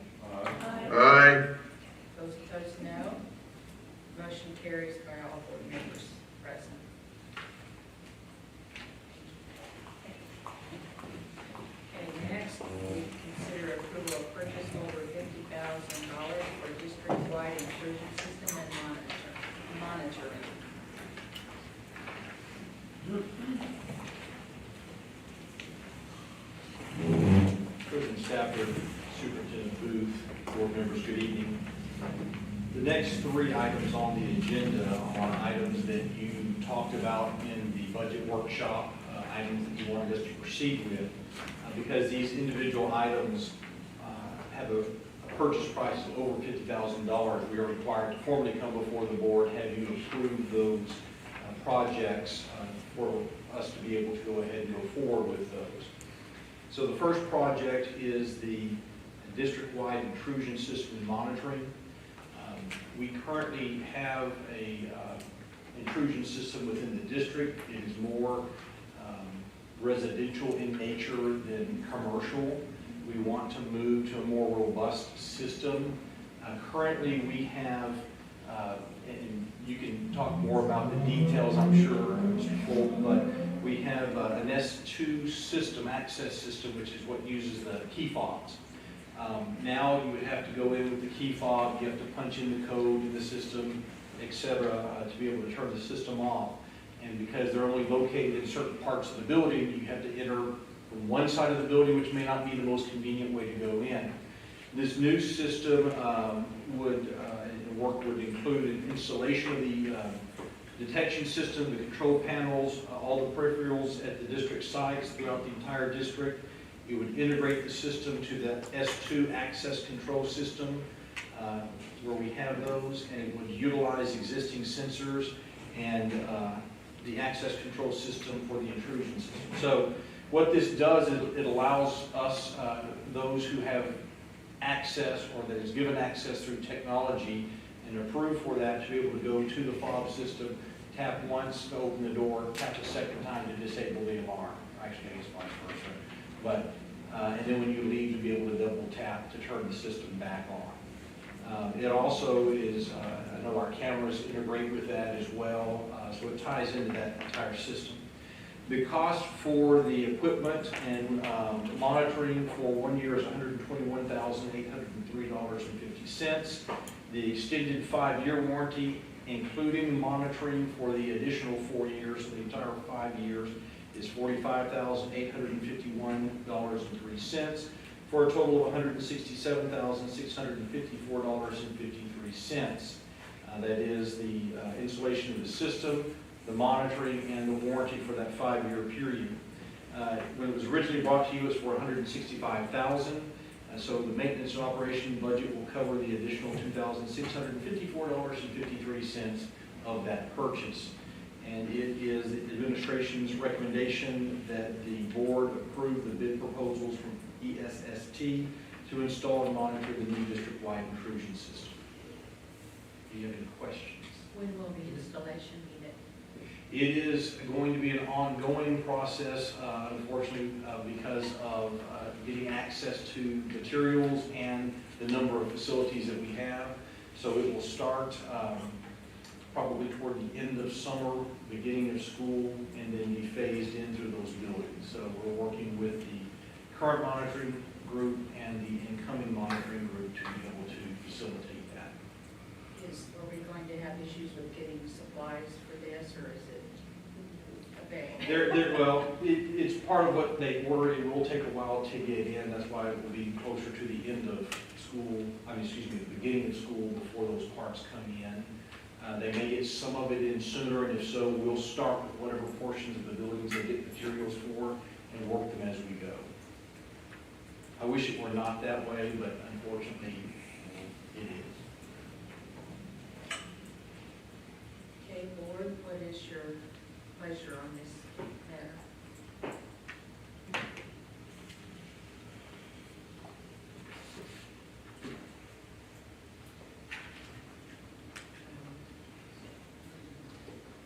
Aye. Those opposed, no. Motion carries by all board members present. Okay, next, we consider approval of purchase over $50,000 for district-wide intrusion system and monitoring. President Stafford, Superintendent Booth, board members, good evening. The next three items on the agenda are items that you talked about in the budget workshop, items that you wanted us to proceed with. Because these individual items have a purchase price of over $50,000, we are required to formally come before the board, have you approve those projects for us to be able to go ahead and go forward with those. So the first project is the district-wide intrusion system and monitoring. We currently have a intrusion system within the district. It is more residential in nature than commercial. We want to move to a more robust system. Currently we have, and you can talk more about the details, I'm sure, Mr. Fulton, but we have an S2 system, access system, which is what uses the key fobs. Now you would have to go in with the key fob, you have to punch in the code in the system, etc., to be able to turn the system off. And because they're only located in certain parts of the building, you have to enter from one side of the building, which may not be the most convenient way to go in. This new system would include an installation of the detection system, the control panels, all the peripherals at the district sites throughout the entire district. It would integrate the system to the S2 access control system where we have those, and it would utilize existing sensors and the access control system for the intrusion system. So what this does is it allows us, those who have access or that is given access through technology and approved for that, to be able to go to the fob system, tap once to open the door, tap a second time to disable the alarm. Actually, it's vice versa. But, and then when you leave, to be able to double tap to turn the system back on. It also is, I know our cameras integrate with that as well, so it ties into that entire system. The cost for the equipment and monitoring for 1 year is $121,803.50. The extended 5-year warranty, including monitoring for the additional 4 years, so the entire 5 years, is $45,851.03 for a total of $167,654.53. That is the installation of the system, the monitoring, and the warranty for that 5-year period. When it was originally brought to you, it was for $165,000. So the maintenance and operation budget will cover the additional $2,654.53 of that purchase. And it is the administration's recommendation that the board approve the bid proposals from ESST to install and monitor the new district-wide intrusion system. Do you have any questions? When will the installation be done? It is going to be an ongoing process, unfortunately, because of getting access to materials and the number of facilities that we have. So it will start probably toward the end of summer, beginning of school, and then be phased in through those buildings. So we're working with the current monitoring group and the incoming monitoring group to be able to facilitate that. Are we going to have issues with getting supplies for this, or is it It's part of what they were, it will take a while to get in, that's why it will be closer to the end of school, the beginning of school before those parts come in. They may get some of it in sooner, and if so, we'll start with whatever portions of the buildings they get materials for and work them as we go. I wish it were not that way, but unfortunately, it is. Okay, board, what is your pleasure on this matter?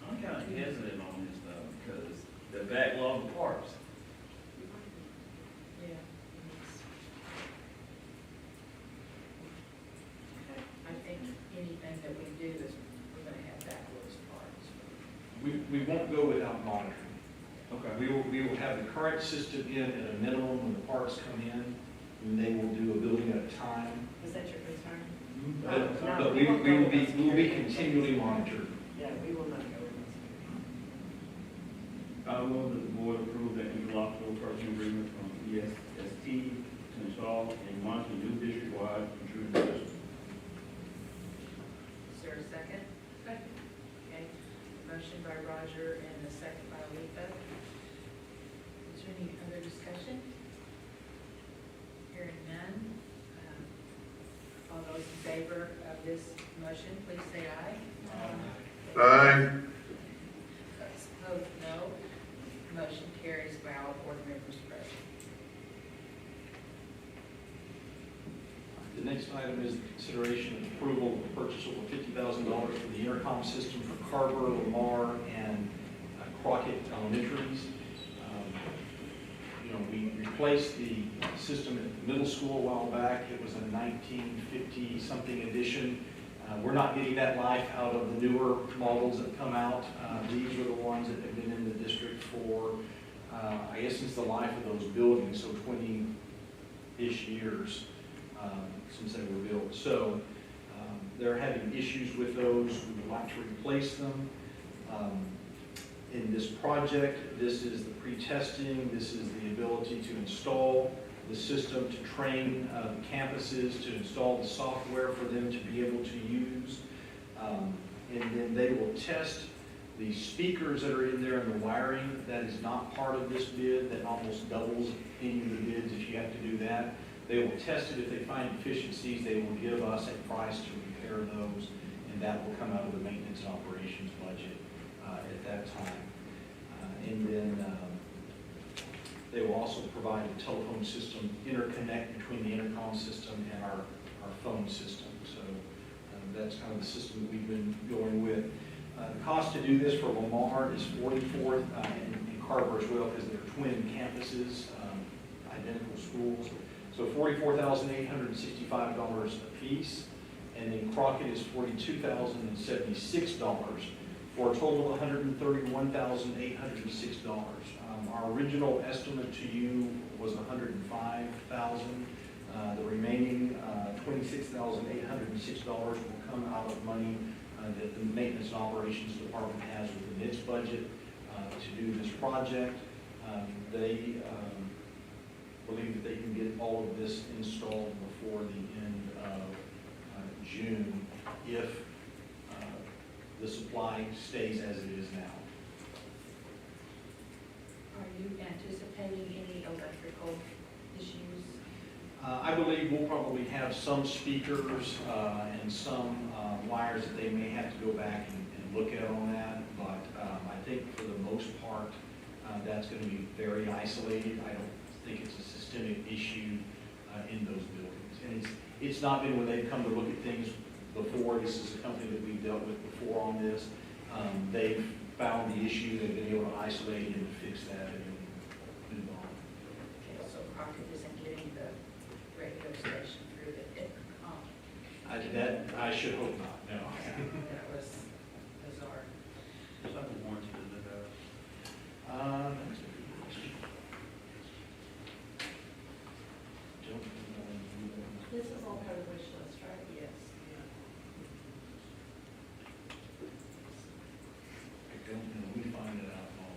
I'm kind of hesitant on this though, because the backlog of parts. Yeah. I think anything that we do is, we're gonna have backwards parts. We won't go without monitoring. Okay. We will have the current system in at a minimum when the parts come in, and they will do a building at a time. Is that your concern? But we will be continually monitored. Yeah, we will not go with I move that the board approve that interlocutor purchasing agreement from ESST to install and monitor new district-wide intrusion system. Is there a second? Second. Okay, motion by Roger and a second by Letha. Is there any other discussion? Hearing none. All those in favor of this motion, please say aye. Aye. Those opposed, no. Motion carries by all board members present. The next item is the consideration and approval of the purchase over $50,000 for the intercom system for Carver, Lamar, and Crockett Elementaries. We replaced the system at the middle school a while back. It was a 1950-something edition. We're not getting that life out of the newer models that come out. These are the ones that have been in the district for, I guess, since the life of those buildings, so 20-ish years since they were built. So they're having issues with those. We would like to replace them. In this project, this is the pre-testing, this is the ability to install the system, to train the campuses, to install the software for them to be able to use. And then they will test the speakers that are in there and the wiring. That is not part of this bid. That almost doubles any of the bids if you have to do that. They will test it. If they find deficiencies, they will give us a price to repair those, and that will come out of the maintenance and operations budget at that time. And then they will also provide a telephone system interconnect between the intercom system and our phone system. So that's kind of the system that we've been going with. The cost to do this for Lamar is $44,000, and Carver as well, because they're twin campuses, identical schools. So $44,865 a piece, and then Crockett is $42,076 for a total of $131,806. Our original estimate to you was $105,000. The remaining $26,806 will come out of money that the Maintenance and Operations Department has within its budget to do this project. They believe that they can get all of this installed before the end of June if the supply stays as it is now. Are you anticipating any electrical issues? I believe we'll probably have some speakers and some wires that they may have to go back and look at on that, but I think for the most part, that's going to be very isolated. I don't think it's a systemic issue in those buildings. And it's not been when they've come to look at things before. This is a company that we've dealt with before on this. They've found the issue, they've been able to isolate it and fix that and move on. Okay, so Crockett isn't getting the radio station through the intercom. I should hope not, no. That was bizarre. What's up with warranty, does it have? That's a good question. This is all part of the wish list, right? Yes. I don't know, we find it out on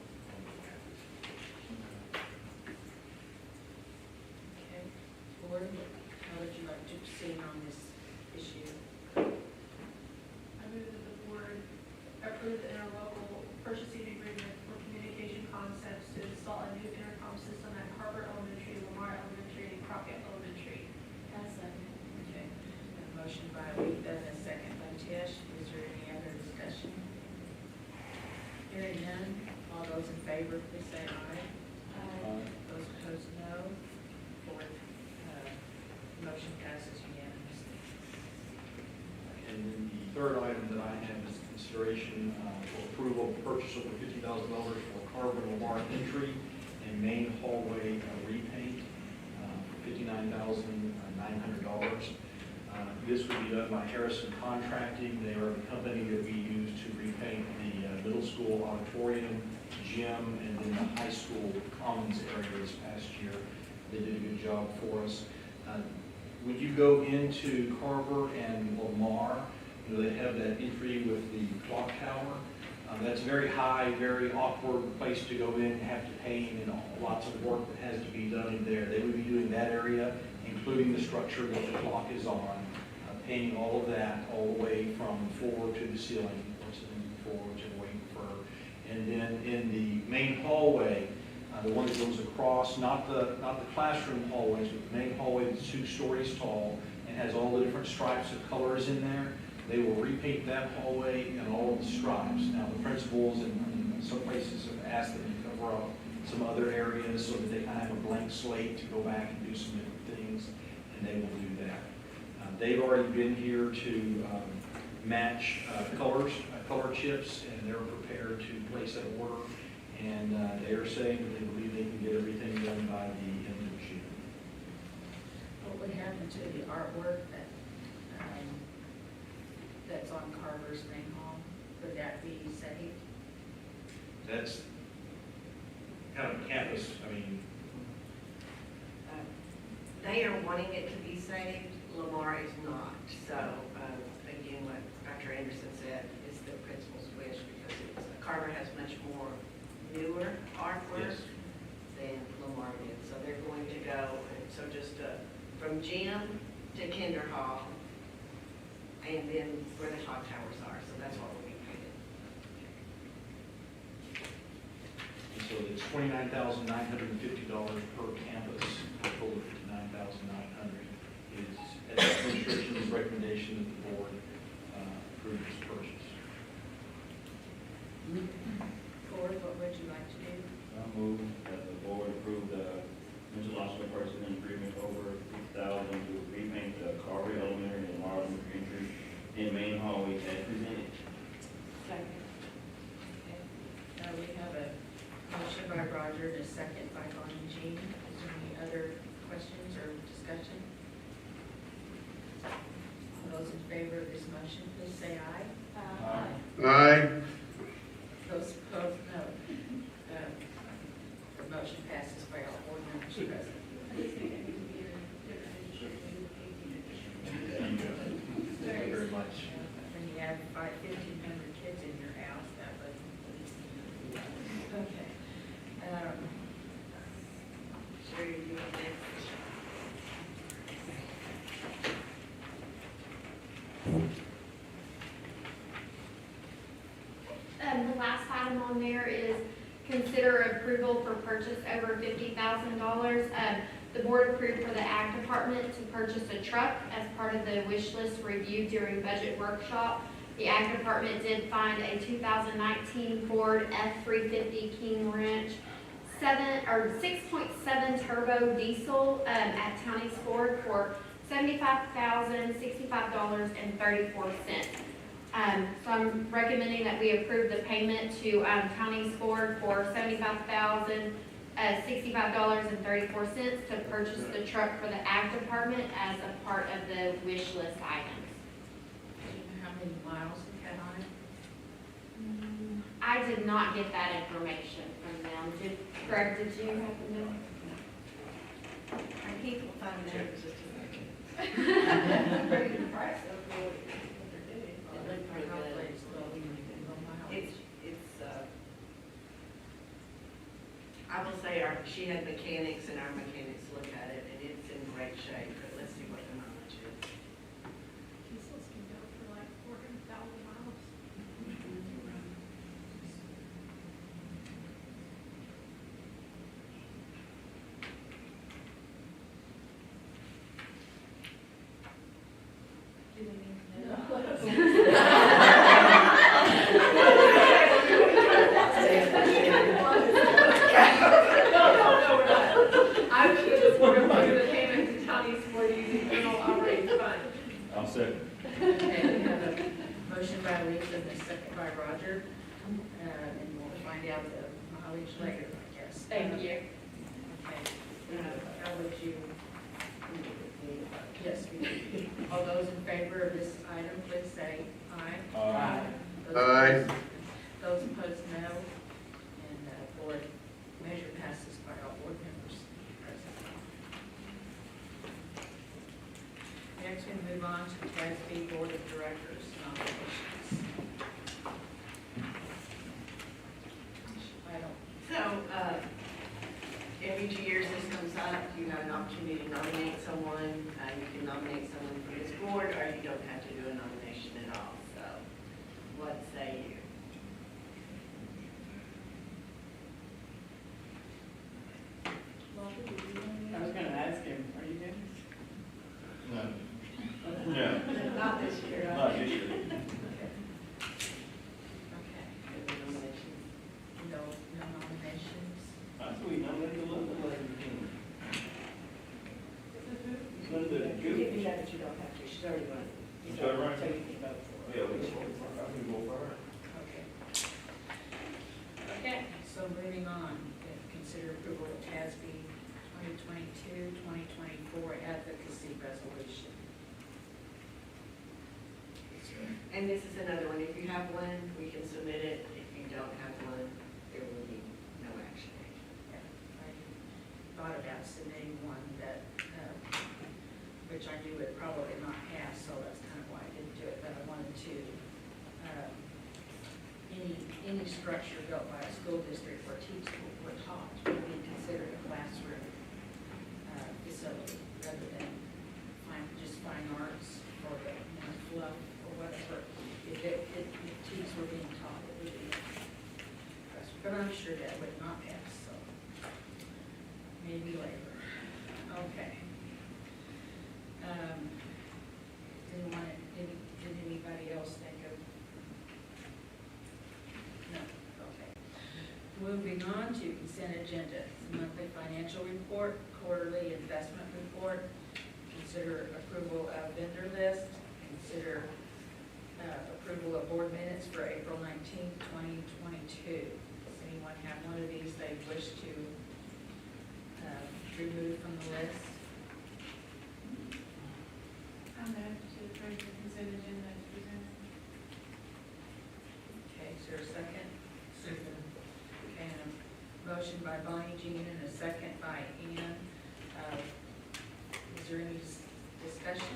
board, how would you like to proceed on this issue? I move that the board approve the interlocal purchasing agreement for communication concepts to install a new intercom system at Carver Elementary, Lamar Elementary, and Crockett Elementary. Okay. A motion by Aretha and a second by Tish. Is there any other discussion? Hearing none, all those in favor, please say aye. Those opposed, no. Motion passes unanimously. And then the third item that I have is consideration for approval of purchase over $50,000 for Carver and Lamar entry and main hallway repaint for $59,900. This would be done by Harrison Contracting. They are the company that we use to repaint the middle school auditorium, gym, and then the high school commons area this past year. They did a good job for us. When you go into Carver and Lamar, they have that entry with the clock tower. That's very high, very awkward place to go in, have to paint, and lots of work that has to be done in there. They would be doing that area, including the structure that the clock is on, painting all of that all the way from the floor to the ceiling, or ceiling to the floor, whichever way you prefer. And then in the main hallway, the one that goes across, not the classroom hallways, but the main hallway that's 2 stories tall and has all the different stripes of colors in there. They will repaint that hallway and all of the stripes. Now, the principals and some places have asked them to cover up some other areas so that they kind of have a blank slate to go back and do some different things, and they will do that. They've already been here to match color chips, and they're prepared to place an order. And they are saying that they believe they can get everything done by the end of June. What would happen to the artwork that's on Carver's main hall? Would that be saved? That's kind of campus, I mean. They are wanting it to be saved. Lamar is not. So, again, what Dr. Anderson said is the principal's wish, because Carver has much more newer artwork than Lamar did. So they're going to go, so just from gym to kinder hall, and then where the clock towers are. So that's what we'll be painted. And so it's $29,950 per campus, a total of $59,900 is administration's recommendation that the board approve this purchase. Ford, what would you like to do? I move that the board approve the interlocal purchasing agreement over $50,000 to repaint the Carver Elementary and Lamar Elementary entry in main hallway as presented. Second. Okay. Now we have a motion by Roger and a second by Bonnie Jean. Is there any other questions or discussion? All those in favor of this motion, please say aye. Aye. Those opposed, no. The motion passes by all board members present. Thank you very much. When you have 1,500 kids in your house, that would. Okay. Sure, you're doing next. The last item on there is consider approval for purchase over $50,000. The board approved for the Ag Department to purchase a truck as part of the wish list review during budget workshop. The Ag Department did find a 2019 Ford F-350 King Ranch 6.7 turbo diesel at Townie's Ford for $75,065.34. So I'm recommending that we approve the payment to Townie's Ford for $75,065.34 to purchase the truck for the Ag Department as a part of the wish list items. Do you know how many miles it had on it? I did not get that information from them. Greg, did you happen to? Our people find out it's just Price of what they're doing. It looked pretty good. It's I will say she had mechanics and our mechanics look at it, and it's in great good shape, but let's see what the mileage is. Diesels can go for like 400,000 miles. Do they need to I was just wondering what the payment to counties for using general operating fund. I'll second. Okay, we have a motion by Lisa and a second by Roger, and we'll find out the mileage later, I guess. Thank you. Okay, how would you? Yes, we do. All those in favor of this item, please say aye. Aye. Those Aye. opposed- Those opposed, no. And board measure passes by all board members present. Next, we move on to the TASB Board of Directors nominations. I don't, So, every 2 years this comes up, you have an opportunity to nominate someone. You can nominate someone for this board, or you don't have to do a nomination at all. So, what say you? I was gonna ask him, are you doing this? No. Yeah. Not this year. Not this year. okay. Any nominations? No nominations. I thought we nominated Linda last weekend. Linda, You can do that, but you don't have to. She's already run. She's already run? So you can vote for it. Yeah, we can go for her. Okay. Okay, so moving on, consider approval of TASB 2022-2024 advocacy resolution. And this is another one. If you have one, we can submit it. If you don't have one, there will be no action. Yeah, I thought about submitting one that, which I knew would probably not pass, so that's kind of why I didn't do it, but I wanted to, any structure built by a school district where teachers were taught would be considered a classroom facility rather than just fine arts or fluff or whatever. If teachers were being taught, it would be a classroom. But I'm sure that would not pass, so maybe later. Okay. Did anybody else think of? No, okay. Moving on to consent agenda, monthly financial report, quarterly investment report, consider approval of vendor list, consider approval of board minutes for April 19th, 2022. Does anyone have one of these they wish to remove from the list? I'm going to approve the consent agenda as presented. Okay, is there a second? Second. Okay, and a motion by Bonnie Jean and a second by Ann. Is there any discussion?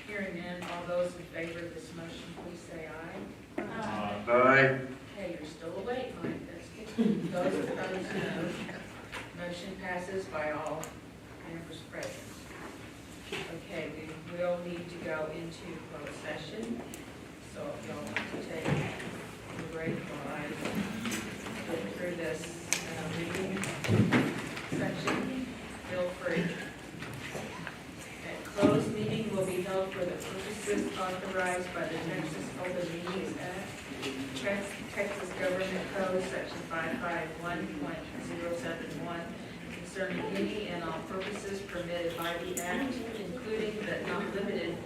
Hearing none, all those in favor of this motion, please say aye. Aye. Okay, you're still awake, Mike, that's good. Those opposed, no. Motion passes by all members present. Okay, we will need to go into closed session, so if y'all want to take a break while I get through this reading section, feel free. A closed meeting will be held for the purposes authorized by the Texas Open Meetings Act, Texas Government Code, Section 551.071, concerning any and all purposes permitted by the Act, including but not limited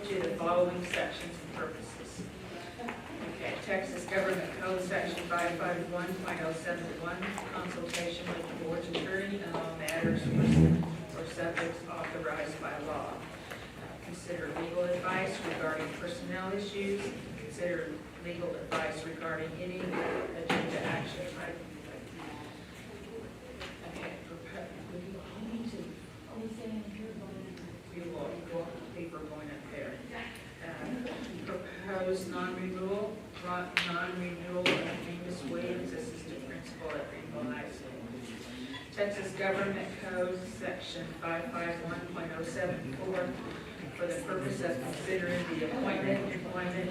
to the following sections and purposes. Okay, Texas Government Code, Section 551.071, consultation with the board's attorney on all matters or subjects authorized by law. Consider legal advice regarding personnel issues. Consider legal advice regarding any agenda action item. Okay, we will go, people are going up there. Proposed non-renewal of Amos Williams, assistant principal at Greenville ISD. Texas Government Code, Section 551.074, for the purpose of considering the appointment, employment,